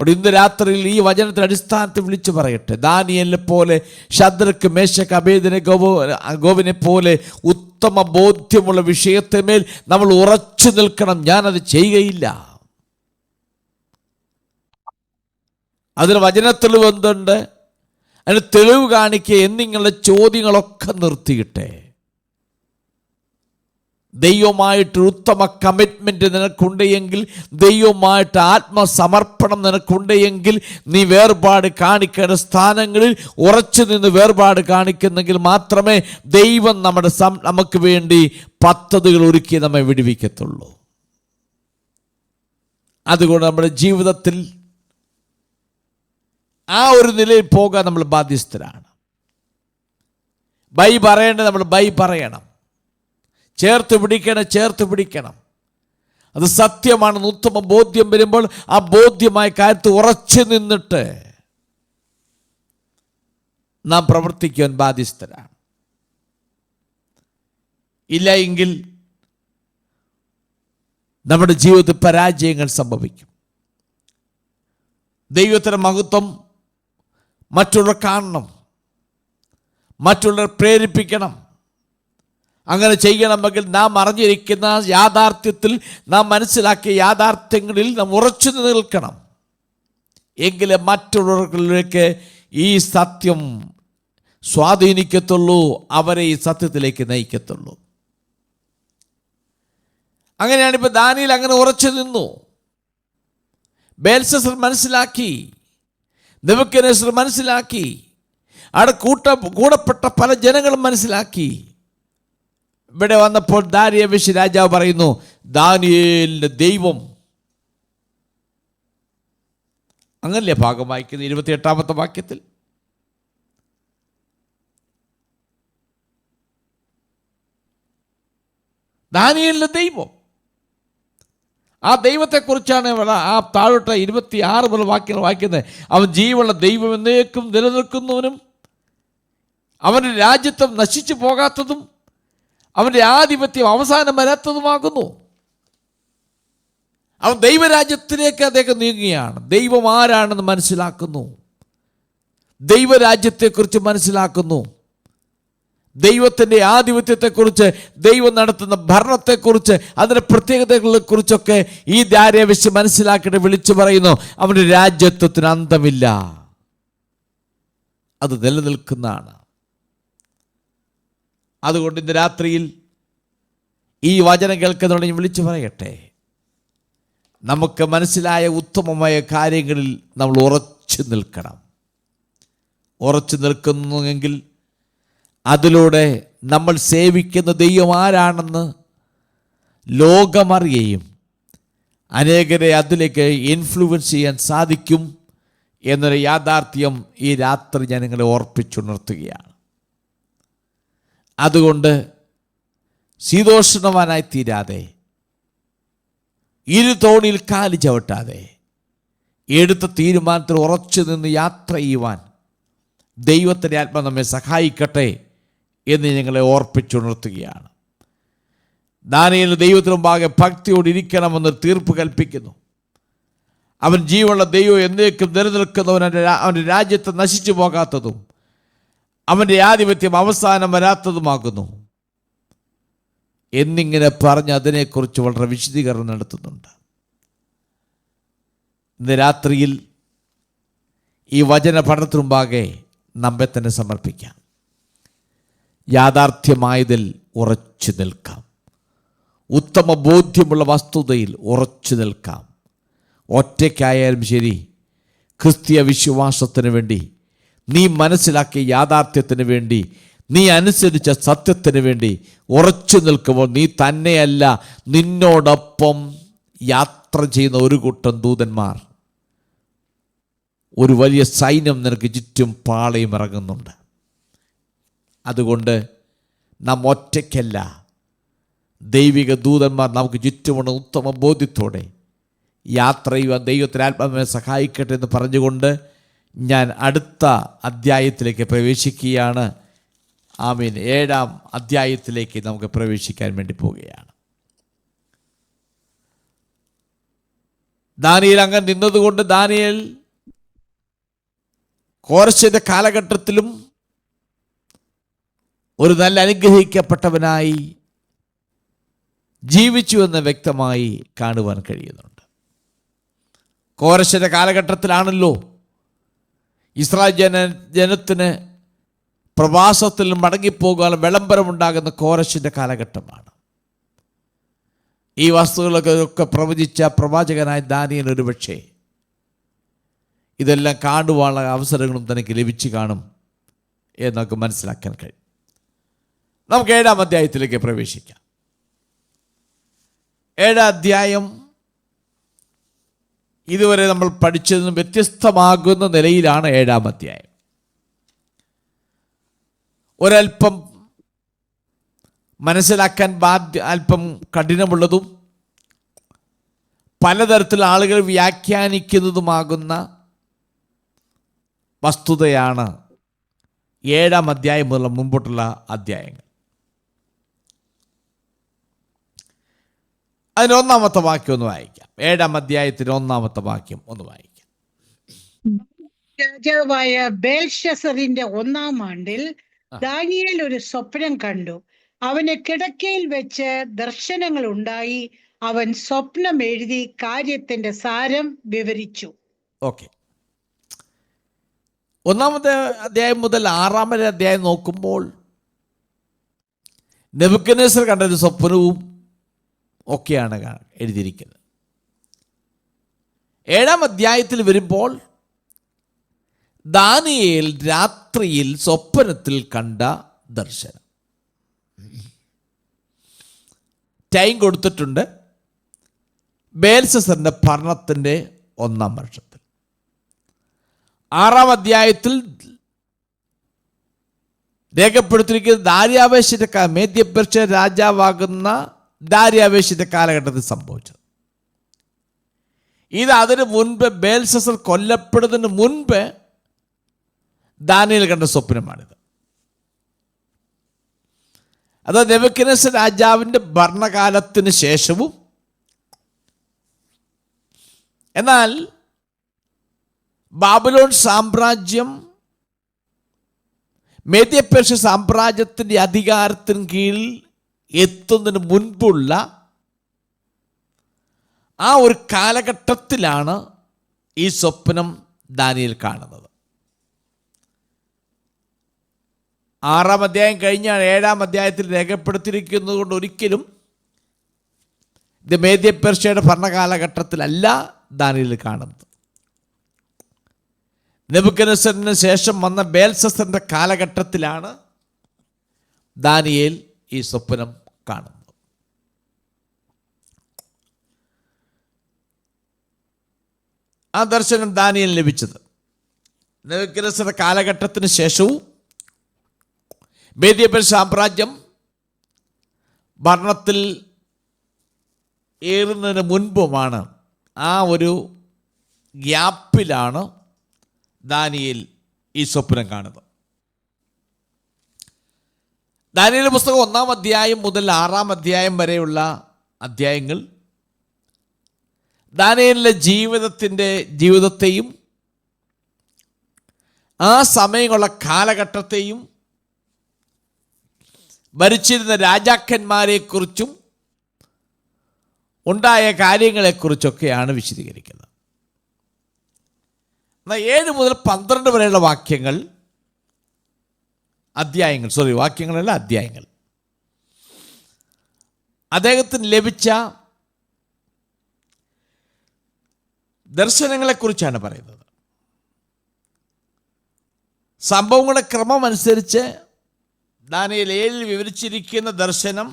അവിടെ ഇന്ന് രാത്രിയിൽ ഈ വചനത്തിന്റെ അടിസ്ഥാനത്തിൽ വിളിച്ചു പറയട്ടെ, ദാനിയേലിനെ പോലെ, ശദ്രക്ക്, മേശക്ക്, അബേദ്നെഗോവിനെ പോലെ ഉത്തമ ബോധ്യമുള്ള വിഷയത്തിന്മേൽ നമ്മൾ ഉറച്ചു നിൽക്കണം. ഞാനത് ചെയ്യുകയില്ല. അതിന് വചനത്തിൽ എന്തുണ്ട്? അതിന് തെളിവ് കാണിക്കുക എന്നിങ്ങളുടെ ചോദ്യങ്ങളൊക്കെ നിർത്തിയിട്ടെ. ദൈവമായിട്ട് ഉത്തമ കമ്മിറ്റ്മെൻറ്റ് നിനക്കുണ്ടെങ്കിൽ, ദൈവമായിട്ട് ആത്മസമർപ്പണം നിനക്കുണ്ടെങ്കിൽ, നീ വേർപാട് കാണിക്കേണ്ട സ്ഥാനങ്ങളിൽ ഉറച്ചു നിന്ന് വേർപാട് കാണിക്കുന്നെങ്കിൽ മാത്രമേ ദൈവം നമുക്ക് വേണ്ടി പദ്ധതികൾ ഒരുക്കി നമ്മെ വിടുവിക്കത്തുള്ളൂ. അതുകൊണ്ട് നമ്മുടെ ജീവിതത്തിൽ ആ ഒരു നിലയിൽ പോകാൻ നമ്മൾ ബാധ്യസ്ഥരാണ്. ബൈ പറയേണ്ടത് നമ്മൾ ബൈ പറയണം. ചേർത്ത് പിടിക്കണം. അത് സത്യമാണെന്ന് ഉത്തമ ബോധ്യം വരുമ്പോൾ ആ ബോധ്യമായ കാര്യത്തിൽ ഉറച്ചു നിന്നിട്ട് നാം പ്രവർത്തിക്കുവാൻ ബാധ്യസ്ഥരാണ്. ഇല്ല എങ്കിൽ നമ്മുടെ ജീവിതത്തിൽ പരാജയങ്ങൾ സംഭവിക്കും. ദൈവത്തിൻ്റെ മഹത്വം മറ്റുള്ളവർ കാണണം, മറ്റുള്ളവർ പ്രേരിപ്പിക്കണം. അങ്ങനെ ചെയ്യണമെങ്കിൽ നാം അറിഞ്ഞിരിക്കുന്ന യാഥാർത്ഥ്യത്തിൽ, നാം മനസ്സിലാക്കിയ യാഥാർത്ഥ്യങ്ങളിൽ നാം ഉറച്ചു നിൽക്കണം. എങ്കിലേ മറ്റുള്ളവരിലേക്ക് ഈ സത്യം സ്വാധീനിക്കത്തുള്ളൂ, അവരെ ഈ സത്യത്തിലേക്ക് നയിക്കത്തുള്ളൂ. അങ്ങനെയാണ് ഇപ്പോൾ ദാനിയേൽ അങ്ങനെ ഉറച്ചു നിന്നു. ബേൽശസ്സർ മനസ്സിലാക്കി, നെബൂഖദ്നേസർ മനസ്സിലാക്കി, അവിടെ കൂടപ്പെട്ട പല ജനങ്ങളും മനസ്സിലാക്കി. ഇവിടെ വന്നപ്പോൾ ദാരിയവേശ് രാജാവ് പറയുന്നു, ദാനിയേലിന്റെ ദൈവം. അങ്ങനല്ലേ ഭാഗം വായിക്കുന്നത് 28-ാമത്തെ വാക്യത്തിൽ. ദാനിയേലിന്റെ ദൈവം, ആ ദൈവത്തെക്കുറിച്ചാണ് ആ താഴോട്ട് 26 മുതൽ വാക്യങ്ങൾ വായിക്കുന്നത്. അവൻ ജീവനുള്ള ദൈവം, എന്നേക്കും നിലനിൽക്കുന്നവനും അവൻ്റെ രാജ്യത്വം നശിച്ചു പോകാത്തതും അവൻ്റെ ആധിപത്യം അവസാനം വരാത്തതുമാകുന്നു. അവൻ ദൈവരാജ്യത്തിലേക്ക് അദ്ദേഹം നീങ്ങുകയാണ്. ദൈവം ആരാണെന്ന് മനസ്സിലാക്കുന്നു, ദൈവരാജ്യത്തെക്കുറിച്ച് മനസ്സിലാക്കുന്നു, ദൈവത്തിൻ്റെ ആധിപത്യത്തെക്കുറിച്ച്, ദൈവം നടത്തുന്ന ഭരണത്തെക്കുറിച്ച്, അതിൻ്റെ പ്രത്യേകതകളെക്കുറിച്ചൊക്കെ ഈ ദാരിയവേശ് മനസ്സിലാക്കിയിട്ട് വിളിച്ചു പറയുന്നു, അവൻ്റെ രാജ്യത്വത്തിന് അന്തമില്ല, അത് നിലനിൽക്കുന്നതാണ്. അതുകൊണ്ട് ഇന്ന് രാത്രിയിൽ ഈ വചനം കേൾക്കുന്നതോടെ വിളിച്ചു പറയട്ടെ, നമുക്ക് മനസ്സിലായ ഉത്തമമായ കാര്യങ്ങളിൽ നമ്മൾ ഉറച്ചു നിൽക്കണം. ഉറച്ചു നിൽക്കുന്നുവെങ്കിൽ അതിലൂടെ നമ്മൾ സേവിക്കുന്ന ദൈവം ആരാണെന്ന് ലോകമറിയുകയും അനേകരെ അതിലേക്ക് ഇൻഫ്ലുവൻസ് ചെയ്യാൻ സാധിക്കും എന്നൊരു യാഥാർത്ഥ്യം ഈ രാത്രി ഞാൻ നിങ്ങളെ ഓർപ്പിച്ചുണർത്തുകയാണ്. അതുകൊണ്ട് ശീതോഷ്ണവാനായി തീരാതെ, ഇരു തോണിയിൽ കാല് ചവിട്ടാതെ, എടുത്ത തീരുമാനത്തിൽ ഉറച്ചു നിന്ന് യാത്ര ചെയ്യുവാൻ ദൈവത്തിൻ്റെ ആത്മാവ് നമ്മെ സഹായിക്കട്ടെ എന്ന് ഞങ്ങളെ ഓർപ്പിച്ചുണർത്തുകയാണ്. ദാനിയേൽ ദൈവത്തിന് മുമ്പാകെ ഭക്തിയോട് ഇരിക്കണമെന്ന് തീർപ്പ് കൽപ്പിക്കുന്നു. അവൻ ജീവനുള്ള ദൈവം, എന്നേക്കും നിലനിൽക്കുന്നവൻ, അവൻ്റെ രാജ്യത്ത് നശിച്ചു പോകാത്തതും അവൻ്റെ ആധിപത്യം അവസാനം വരാത്തതുമാകുന്നു എന്നിങ്ങനെ പറഞ്ഞ് അതിനെക്കുറിച്ച് വളരെ വിശദീകരണം നടത്തുന്നുണ്ട്. ഇന്ന് രാത്രിയിൽ ഈ വചന പഠനത്തിന് മുമ്പാകെ നമ്മെ തന്നെ സമർപ്പിക്കാം. യാഥാർത്ഥ്യമായതിൽ ഉറച്ചു നിൽക്കാം. ഉത്തമ ബോധ്യമുള്ള വസ്തുതയിൽ ഉറച്ചു നിൽക്കാം. ഒറ്റയ്ക്കായാലും ശരി, ക്രിസ്തീയ വിശ്വാസത്തിന് വേണ്ടി, നീ മനസ്സിലാക്കിയ യാഥാർത്ഥ്യത്തിന് വേണ്ടി, നീ അനുസരിച്ച സത്യത്തിന് വേണ്ടി ഉറച്ചു നിൽക്കുമ്പോൾ നീ തന്നെയല്ല, നിന്നോടൊപ്പം യാത്ര ചെയ്യുന്ന ഒരു കൂട്ടം ദൂതന്മാർ, ഒരു വലിയ സൈന്യം നിനക്ക് ചുറ്റും പാളയം ഇറങ്ങുന്നുണ്ട്. അതുകൊണ്ട് നാം ഒറ്റയ്ക്കല്ല, ദൈവിക ദൂതന്മാർ നമുക്ക് ചുറ്റുമുള്ള ഉത്തമ ബോധ്യത്തോടെ യാത്ര ചെയ്യുവാൻ ദൈവത്തിൻ്റെ ആത്മാവിനെ സഹായിക്കട്ടെ എന്ന് പറഞ്ഞുകൊണ്ട് ഞാൻ അടുത്ത അധ്യായത്തിലേക്ക് പ്രവേശിക്കുകയാണ്. ആമീൻ. 7-ാം അധ്യായത്തിലേക്ക് നമുക്ക് പ്രവേശിക്കാൻ വേണ്ടി പോവുകയാണ്. ദാനിയേൽ അങ്ങനെ നിന്നതുകൊണ്ട് ദാനിയേൽ കോരശിന്റെ കാലഘട്ടത്തിലും ഒരു നല്ല അനുഗ്രഹിക്കപ്പെട്ടവനായി ജീവിച്ചു എന്ന് വ്യക്തമായി കാണുവാൻ കഴിയുന്നുണ്ട്. കോരശിന്റെ കാലഘട്ടത്തിലാണല്ലോ ഇസ്രായേൽ ജനത്തിന് പ്രവാസത്തിൽ മടങ്ങിപ്പോകാൻ വിളംബരമുണ്ടാകുന്ന കോരശിന്റെ കാലഘട്ടമാണ്. ഈ വസ്തുക്കളൊക്കെ പ്രവചിച്ച പ്രവാചകനായ ദാനിയേൽ ഒരുപക്ഷേ ഇതെല്ലാം കാണുവാനുള്ള അവസരങ്ങളും തനിക്ക് ലഭിച്ചു കാണും എന്ന് നമുക്ക് മനസ്സിലാക്കാൻ കഴിയും. നമുക്ക് 7-ാം അധ്യായത്തിലേക്ക് പ്രവേശിക്കാം. 7-ാം അധ്യായം ഇതുവരെ നമ്മൾ പഠിച്ചതിൽ നിന്നും വ്യത്യസ്തമാകുന്ന നിലയിലാണ് 7-ാം അധ്യായം. ഒരൽപ്പം മനസ്സിലാക്കാൻ അല്പം കഠിനമുള്ളതും പലതരത്തിൽ ആളുകൾ വ്യാഖ്യാനിക്കുന്നതുമാകുന്ന വസ്തുതയാണ് 7-ാം അധ്യായം മുതൽ മുമ്പോട്ടുള്ള അധ്യായങ്ങൾ. അതിന് 1-ാമത്തെ വാക്യം ഒന്ന് വായിക്കാം. 7-ാം അധ്യായത്തിന് 1-ാമത്തെ വാക്യം ഒന്ന് വായിക്കാം. രാജാവായ ബേൽശസ്സറിന്റെ 1-ാം ആണ്ടിൽ ദാനിയേൽ ഒരു സ്വപ്നം കണ്ടു. അവന് കിടക്കയിൽ വെച്ച് ദർശനങ്ങൾ ഉണ്ടായി. അവൻ സ്വപ്നം എഴുതി കാര്യത്തിന്റെ സാരം വിവരിച്ചു. ഓക്കെ, ഒന്നാമത്തെ അധ്യായം മുതൽ 6-ാമത്തെ അധ്യായം നോക്കുമ്പോൾ നെബൂഖദ്നേസർ കണ്ടൊരു സ്വപ്നവും ഒക്കെയാണ് എഴുതിയിരിക്കുന്നത്. 7-ാം അധ്യായത്തിൽ വരുമ്പോൾ ദാനിയേൽ രാത്രിയിൽ സ്വപ്നത്തിൽ കണ്ട ദർശനം. ടൈം കൊടുത്തിട്ടുണ്ട്. ബേൽശസ്സറിന്റെ ഭരണത്തിൻ്റെ 1-ാം വർഷത്തിൽ. 6-ാം അധ്യായത്തിൽ രേഖപ്പെടുത്തിയിരിക്കുന്നത് ദാര്യാവേശിന്റെ മേദ്യപേർഷ്യ രാജാവാകുന്ന ദാര്യാവേശിന്റെ കാലഘട്ടത്തിൽ സംഭവിച്ചത്. ഇത് അതിനു മുൻപ് ബേൽശസ്സർ കൊല്ലപ്പെടുന്നതിന് മുൻപ് ദാനിയേൽ കണ്ട സ്വപ്നമാണിത്. അത് നെബൂഖദ്നേസർ രാജാവിൻ്റെ ഭരണകാലത്തിന് ശേഷവും. എന്നാൽ ബാബിലോൺ സാമ്രാജ്യം മേദ്യപേർഷ്യ സാമ്രാജ്യത്തിൻ്റെ അധികാരത്തിന് കീഴിൽ എത്തുന്നതിന് മുൻപുള്ള ആ ഒരു കാലഘട്ടത്തിലാണ് ഈ സ്വപ്നം ദാനിയേൽ കാണുന്നത്. 6-ാം അധ്യായം കഴിഞ്ഞാൽ 7-ാം അധ്യായത്തിൽ രേഖപ്പെടുത്തിയിരിക്കുന്നത് കൊണ്ട് ഒരിക്കലും ഇത് മേദ്യപേർഷ്യയുടെ ഭരണകാലഘട്ടത്തിലല്ല ദാനിയേൽ കാണുന്നത്. നെബൂഖദ്നേസറിന് ശേഷം വന്ന ബേൽശസ്സറിന്റെ കാലഘട്ടത്തിലാണ് ദാനിയേൽ ഈ സ്വപ്നം കാണുന്നത്. ആ ദർശനം ദാനിയേൽ ലഭിച്ചത് നെബൂഖദ്നേസറിന്റെ കാലഘട്ടത്തിന് ശേഷവും മേദ്യപേർഷ്യ സാമ്രാജ്യം ഭരണത്തിൽ ഏറുന്നതിന് മുൻപുമാണ്. ആ ഒരു ഗ്യാപ്പിലാണ് ദാനിയേൽ ഈ സ്വപ്നം കാണുന്നത്. ദാനിയേൽ പുസ്തകം 1-ാം അധ്യായം മുതൽ 6-ാം അധ്യായം വരെയുള്ള അധ്യായങ്ങൾ ദാനിയേലിൻ്റെ ജീവിതത്തെയും ആ സമയമുള്ള കാലഘട്ടത്തെയും ഭരിച്ചിരുന്ന രാജാക്കന്മാരെക്കുറിച്ചും ഉണ്ടായ കാര്യങ്ങളെക്കുറിച്ചൊക്കെയാണ് വിശദീകരിക്കുന്നത്. എന്നാൽ 7 മുതൽ 12 വരെയുള്ള അധ്യായങ്ങൾ അദ്ദേഹത്തിന് ലഭിച്ച ദർശനങ്ങളെക്കുറിച്ചാണ് പറയുന്നത്. സംഭവങ്ങളുടെ ക്രമം അനുസരിച്ച് ദാനിയേൽ 7-ൽ വിവരിച്ചിരിക്കുന്ന ദർശനം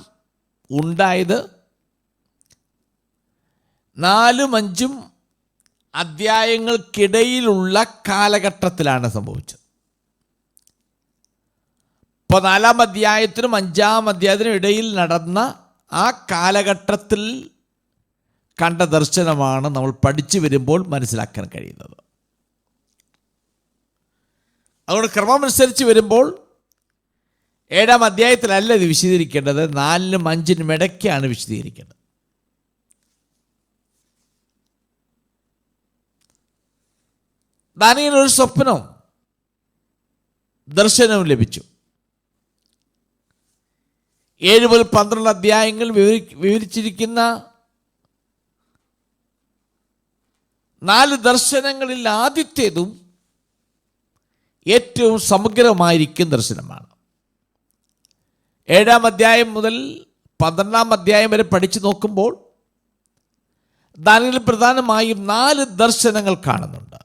ഉണ്ടായത് 4-5 അധ്യായങ്ങൾക്കിടയിലുള്ള കാലഘട്ടത്തിലാണ് സംഭവിച്ചത്. ഇപ്പോൾ 4-ാം അധ്യായത്തിനും 5-ാം അധ്യായത്തിനും ഇടയിൽ നടന്ന ആ കാലഘട്ടത്തിൽ കണ്ട ദർശനമാണ് നമ്മൾ പഠിച്ചു വരുമ്പോൾ മനസ്സിലാക്കാൻ കഴിയുന്നത്. അതുകൊണ്ട് ക്രമമനുസരിച്ച് വരുമ്പോൾ 7-ാം അധ്യായത്തിലല്ല ഇത് വിശദീകരിക്കേണ്ടത്, 4-നും 5-നും ഇടയ്ക്കാണ് വിശദീകരിക്കേണ്ടത്. ദാനിയേലിന് ഒരു സ്വപ്നവും ദർശനവും ലഭിച്ചു. 7 മുതൽ 12 അധ്യായങ്ങൾ വിവരിച്ചിരിക്കുന്ന 4 ദർശനങ്ങളിൽ ആദ്യത്തേതും ഏറ്റവും സമഗ്രമായിരിക്കും ദർശനമാണ്. 7-ാം അധ്യായം മുതൽ 12-ാം അധ്യായം വരെ പഠിച്ചു നോക്കുമ്പോൾ ദാനിയേൽ പ്രധാനമായും 4 ദർശനങ്ങൾ കാണുന്നുണ്ട്.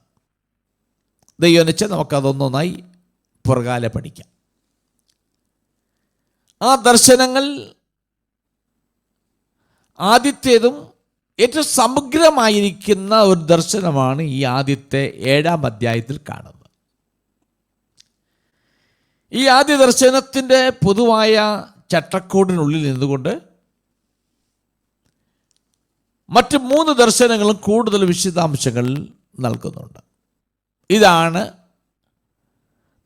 ദൈവം വെച്ചാൽ നമുക്കതൊന്നൊന്നായി പുറകാലെ പഠിക്കാം. ആ ദർശനങ്ങൾ ആദ്യത്തേതും ഏറ്റവും സമഗ്രമായിരിക്കുന്ന ഒരു ദർശനമാണ് ഈ ആദ്യത്തെ 7-ാം അധ്യായത്തിൽ കാണുന്നത്. ഈ ആദ്യ ദർശനത്തിൻ്റെ പൊതുവായ ചട്ടക്കൂടിനുള്ളിൽ നിന്നുകൊണ്ട് മറ്റ് 3 ദർശനങ്ങളും കൂടുതൽ വിശദാംശങ്ങൾ നൽകുന്നുണ്ട്. ഇതാണ്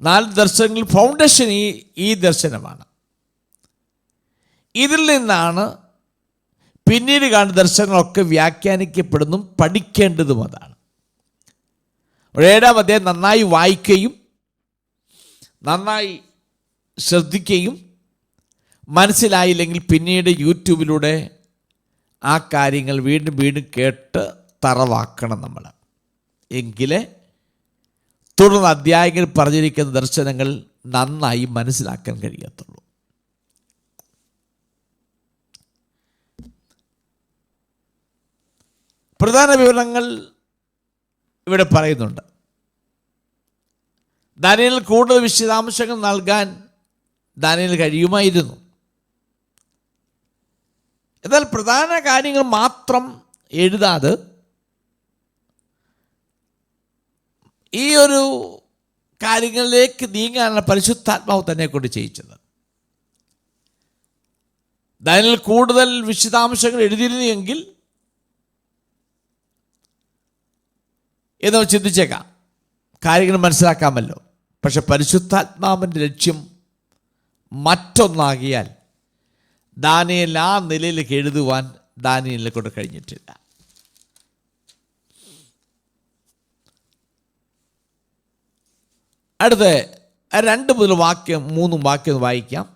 4 ദർശനങ്ങൾ. ഫൗണ്ടേഷൻ ഈ ദർശനമാണ്. ഇതിൽ നിന്നാണ് പിന്നീട് കാണുന്ന ദർശനങ്ങളൊക്കെ വ്യാഖ്യാനിക്കപ്പെടുന്നതും പഠിക്കേണ്ടതും. അതാണ് 7-ാം അധ്യായം നന്നായി വായിക്കുകയും നന്നായി ശ്രദ്ധിക്കുകയും മനസ്സിലായില്ലെങ്കിൽ പിന്നീട് യൂട്യൂബിലൂടെ ആ കാര്യങ്ങൾ വീണ്ടും വീണ്ടും കേട്ട് തറവാക്കണം നമ്മൾ. എങ്കിലേ തുടർന്ന് അധ്യായങ്ങൾ പറഞ്ഞിരിക്കുന്ന ദർശനങ്ങൾ നന്നായി മനസ്സിലാക്കാൻ കഴിയത്തുള്ളൂ. പ്രധാന വിവരങ്ങൾ ഇവിടെ പറയുന്നുണ്ട്. ദാനിയേലിന് കൂടുതൽ വിശദാംശങ്ങൾ നൽകാൻ ദാനിയേലിന് കഴിയുമായിരുന്നു. എന്നാൽ പ്രധാന കാര്യങ്ങൾ മാത്രം എഴുതാതെ ഈ ഒരു കാര്യങ്ങളിലേക്ക് നീങ്ങാനുള്ള പരിശുദ്ധാത്മാവ് തന്നെ കൊണ്ട് ചെയ്യിച്ചത്. ദാനിയേൽ കൂടുതൽ വിശദാംശങ്ങൾ എഴുതിയിരുന്നെങ്കിൽ എന്ന് ചിന്തിച്ചേക്കാം, കാര്യങ്ങൾ മനസ്സിലാക്കാമല്ലോ. പക്ഷെ പരിശുദ്ധാത്മാവിൻ്റെ ലക്ഷ്യം മറ്റൊന്നാകിയാൽ ദാനിയേൽ ആ നിലയിലേക്ക് എഴുതുവാൻ ദാനിയേലിനെ കൊണ്ട് കഴിഞ്ഞിട്ടില്ല. അടുത്ത 2 മുതൽ 3 വാക്യം വായിക്കാം.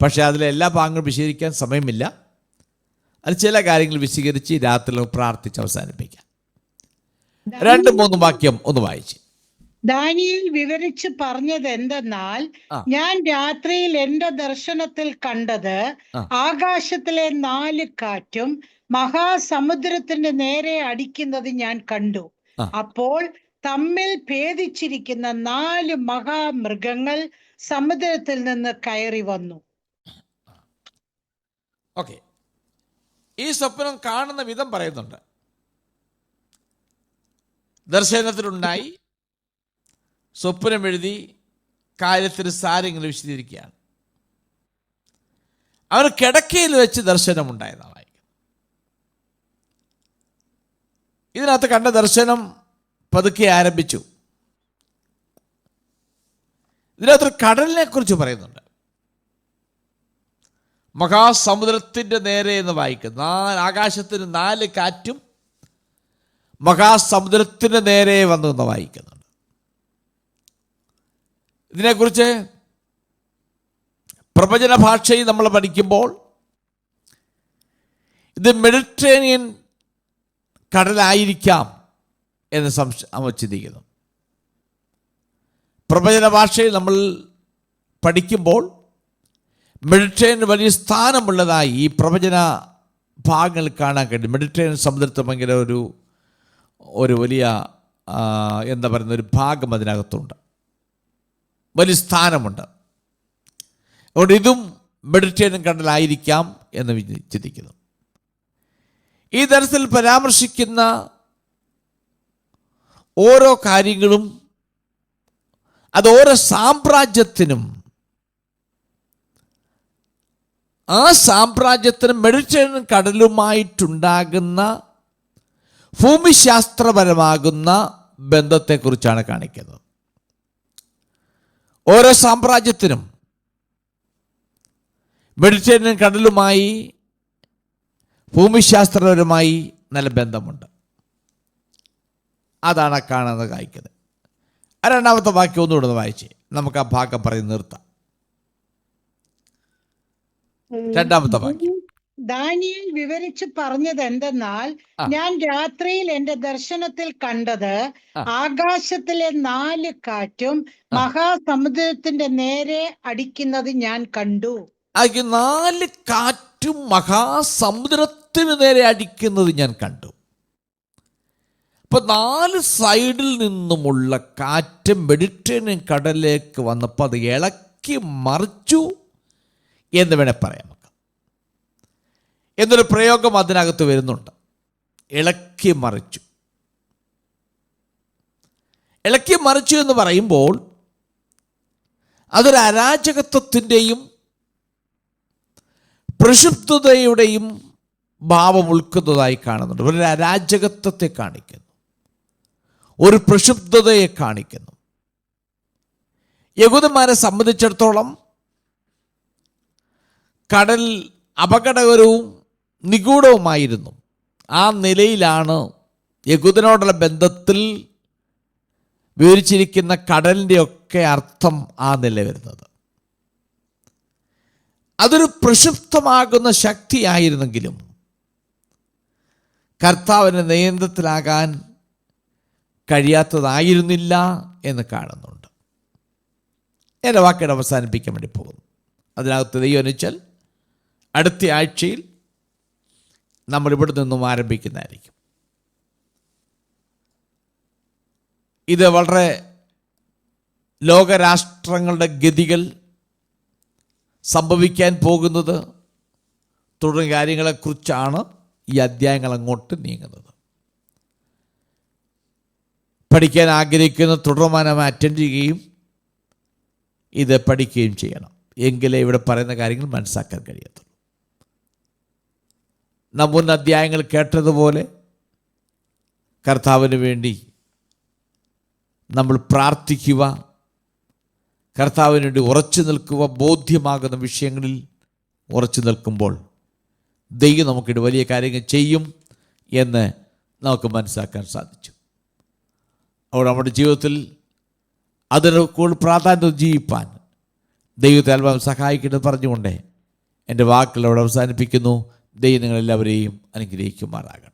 പക്ഷേ അതിലെ എല്ലാ ഭാഗങ്ങളും വിശദീകരിക്കാൻ സമയമില്ല. അത് ചില കാര്യങ്ങൾ വിശദീകരിച്ച് രാത്രി പ്രാർത്ഥിച്ച് അവസാനിപ്പിക്കാം. 2-3 വാക്യം ഒന്ന് വായിച്ച്. ദാനിയേൽ വിവരിച്ച് പറഞ്ഞത് എന്തെന്നാൽ, ഞാൻ രാത്രിയിൽ എന്റെ ദർശനത്തിൽ കണ്ടത് ആകാശത്തിലെ 4 കാറ്റും മഹാസമുദ്രത്തിന്റെ നേരെ അടിക്കുന്നത് ഞാൻ കണ്ടു. അപ്പോൾ തമ്മിൽ ഭേദിച്ചിരിക്കുന്ന 4 മഹാമൃഗങ്ങൾ സമുദ്രത്തിൽ നിന്ന് കയറി വന്നു. ഓക്കെ, ഈ സ്വപ്നം കാണുന്ന വിധം പറയുന്നുണ്ട്. ദർശനത്തിലുണ്ടായി, സ്വപ്നം എഴുതി, കാര്യത്തിന് സാരങ്ങൾ വിശദീകരിക്കുകയാണ്. അവർ കിടക്കയിൽ വെച്ച് ദർശനമുണ്ടായതാണ്. ഇതിനകത്ത് കണ്ട ദർശനം പതുക്കെ ആരംഭിച്ചു. ഇതിനകത്ത് കടലിനെ കുറിച്ച് പറയുന്നുണ്ട്. മഹാസമുദ്രത്തിൻ്റെ നേരെ എന്ന് വായിക്കുന്നു. ആകാശത്തിന് 4 കാറ്റും മഹാസമുദ്രത്തിൻ്റെ നേരെ വന്നു എന്ന് വായിക്കുന്നുണ്ട്. ഇതിനെക്കുറിച്ച് പ്രവചന ഭാഷയിൽ നമ്മൾ പഠിക്കുമ്പോൾ ഇത് മെഡിറ്ററേനിയൻ കടലായിരിക്കാം എന്ന് ചിന്തിക്കുന്നു. പ്രവചന ഭാഷയിൽ നമ്മൾ പഠിക്കുമ്പോൾ മെഡിറ്ററേനിയൻ വലിയ സ്ഥാനമുള്ളതായി ഈ പ്രവചന ഭാഗങ്ങൾ കാണാൻ കഴിയും. മെഡിറ്ററേനിയൻ സമുദ്രത്തിൽ ഭയങ്കര ഒരു വലിയ എന്താ പറയുന്ന ഒരു ഭാഗം അതിനകത്തുണ്ട്, വലിയ സ്ഥാനമുണ്ട്. അതുകൊണ്ട് ഇതും മെഡിറ്ററേനിയൻ കടലായിരിക്കാം എന്ന് ചിന്തിക്കുന്നു. ഈ തരത്തിൽ പരാമർശിക്കുന്ന ഓരോ കാര്യങ്ങളും അത് ഓരോ സാമ്രാജ്യത്തിനും ആ സാമ്രാജ്യത്തിനും മെഡിറ്ററേനിയൻ കടലുമായിട്ടുണ്ടാകുന്ന ഭൂമിശാസ്ത്രപരമാകുന്ന ബന്ധത്തെക്കുറിച്ചാണ് കാണിക്കുന്നത്. ഓരോ സാമ്രാജ്യത്തിനും മെഡിറ്ററേനിയൻ കടലുമായി ഭൂമിശാസ്ത്രപരമായി നല്ല ബന്ധമുണ്ട്. അതാണ് കാണുന്നത്, കാണിക്കുന്നത്. 2ാമത്തെ വാക്യം ഒന്നുകൂടെ വായിച്ച് നമുക്ക് ആ ഭാഗം പറഞ്ഞ് നിർത്താം. 2ാമത്തെ വാക്യം. ദാനിയേൽ വിവരിച്ച് പറഞ്ഞത് എന്തെന്നാൽ, ഞാൻ രാത്രിയിൽ എന്റെ ദർശനത്തിൽ കണ്ടത് ആകാശത്തിലെ 4 കാറ്റും മഹാസമുദ്രത്തിന്റെ നേരെ അടിക്കുന്നത് ഞാൻ കണ്ടു. 4 കാറ്റും മഹാസമുദ്രത്തിന് നേരെ അടിക്കുന്നത് ഞാൻ കണ്ടു. അപ്പൊ 4 സൈഡിൽ നിന്നുമുള്ള കാറ്റ് മെഡിറ്ററേനിയൻ കടലിലേക്ക് വന്നപ്പോൾ അത് ഇളക്കി മറിച്ചു എന്ന് വേണേൽ പറയാം. എന്നൊരു പ്രയോഗം അതിനകത്ത് വരുന്നുണ്ട്. ഇളക്കി മറിച്ചു. ഇളക്കി മറിച്ചു എന്ന് പറയുമ്പോൾ അതൊരു അരാജകത്വത്തിൻ്റെയും പ്രക്ഷുബ്ധതയുടെയും ഭാവം ഉൾക്കുന്നതായി കാണുന്നുണ്ട്. ഒരു അരാജകത്വത്തെ കാണിക്കുന്നു, ഒരു പ്രക്ഷുബ്ധതയെ കാണിക്കുന്നു. യഹൂദന്മാരെ സംബന്ധിച്ചിടത്തോളം കടൽ അപകടകരവും നിഗൂഢവുമായിരുന്നു. ആ നിലയിലാണ് യഹൂദനോടുള്ള ബന്ധത്തിൽ വിവരിച്ചിരിക്കുന്ന കടലിൻ്റെയൊക്കെ അർത്ഥം ആ നില വരുന്നത്. അതൊരു പ്രക്ഷുബ്ധമാകുന്ന ശക്തിയായിരുന്നെങ്കിലും കർത്താവിൻ്റെ നിയന്ത്രണത്തിലാകാൻ കഴിയാത്തതായിരുന്നില്ല എന്ന് കാണുന്നുണ്ട്. എൻ്റെ വാക്കുകൾ അവസാനിപ്പിക്കാൻ വേണ്ടി പോകുന്നു. അതിനകത്ത് ദൈവം അനുവദിച്ചാൽ അടുത്ത ആഴ്ചയിൽ നമ്മൾ ഇവിടെ നിന്നും ആരംഭിക്കുന്നതായിരിക്കും. ഇത് വളരെ ലോകരാഷ്ട്രങ്ങളുടെ ഗതികൾ, സംഭവിക്കാൻ പോകുന്നത് തുടങ്ങിയ കാര്യങ്ങളെക്കുറിച്ചാണ് ഈ അധ്യായങ്ങൾ അങ്ങോട്ട് നീങ്ങുന്നത്. പഠിക്കാൻ ആഗ്രഹിക്കുന്ന തുടർമാനമായി അറ്റൻഡ് ചെയ്യുകയും ഇത് പഠിക്കുകയും ചെയ്യണം. എങ്കിലേ ഇവിടെ പറയുന്ന കാര്യങ്ങൾ മനസ്സിലാക്കാൻ കഴിയത്തുള്ളൂ. നാം മുൻ അധ്യായങ്ങൾ കേട്ടതുപോലെ കർത്താവിന് വേണ്ടി നമ്മൾ പ്രാർത്ഥിക്കുക, കർത്താവിന് വേണ്ടി ഉറച്ചു നിൽക്കുക. ബോധ്യമാകുന്ന വിഷയങ്ങളിൽ ഉറച്ചു നിൽക്കുമ്പോൾ ദൈവം നമുക്കിത് വലിയ കാര്യങ്ങൾ ചെയ്യും എന്ന് നമുക്ക് മനസ്സിലാക്കാൻ സാധിച്ചു. അവിടെ നമ്മുടെ ജീവിതത്തിൽ അതിന് കൂടുതൽ പ്രാധാന്യം ജീവിപ്പാൻ ദൈവത്തെ അല്പം സഹായിക്കുന്നത് പറഞ്ഞുകൊണ്ടേ എൻ്റെ വാക്കുകൾ അവിടെ അവസാനിപ്പിക്കുന്നു. ദൈവം നിങ്ങളെല്ലാവരെയും അനുഗ്രഹിക്കുമാറാകട്ടെ.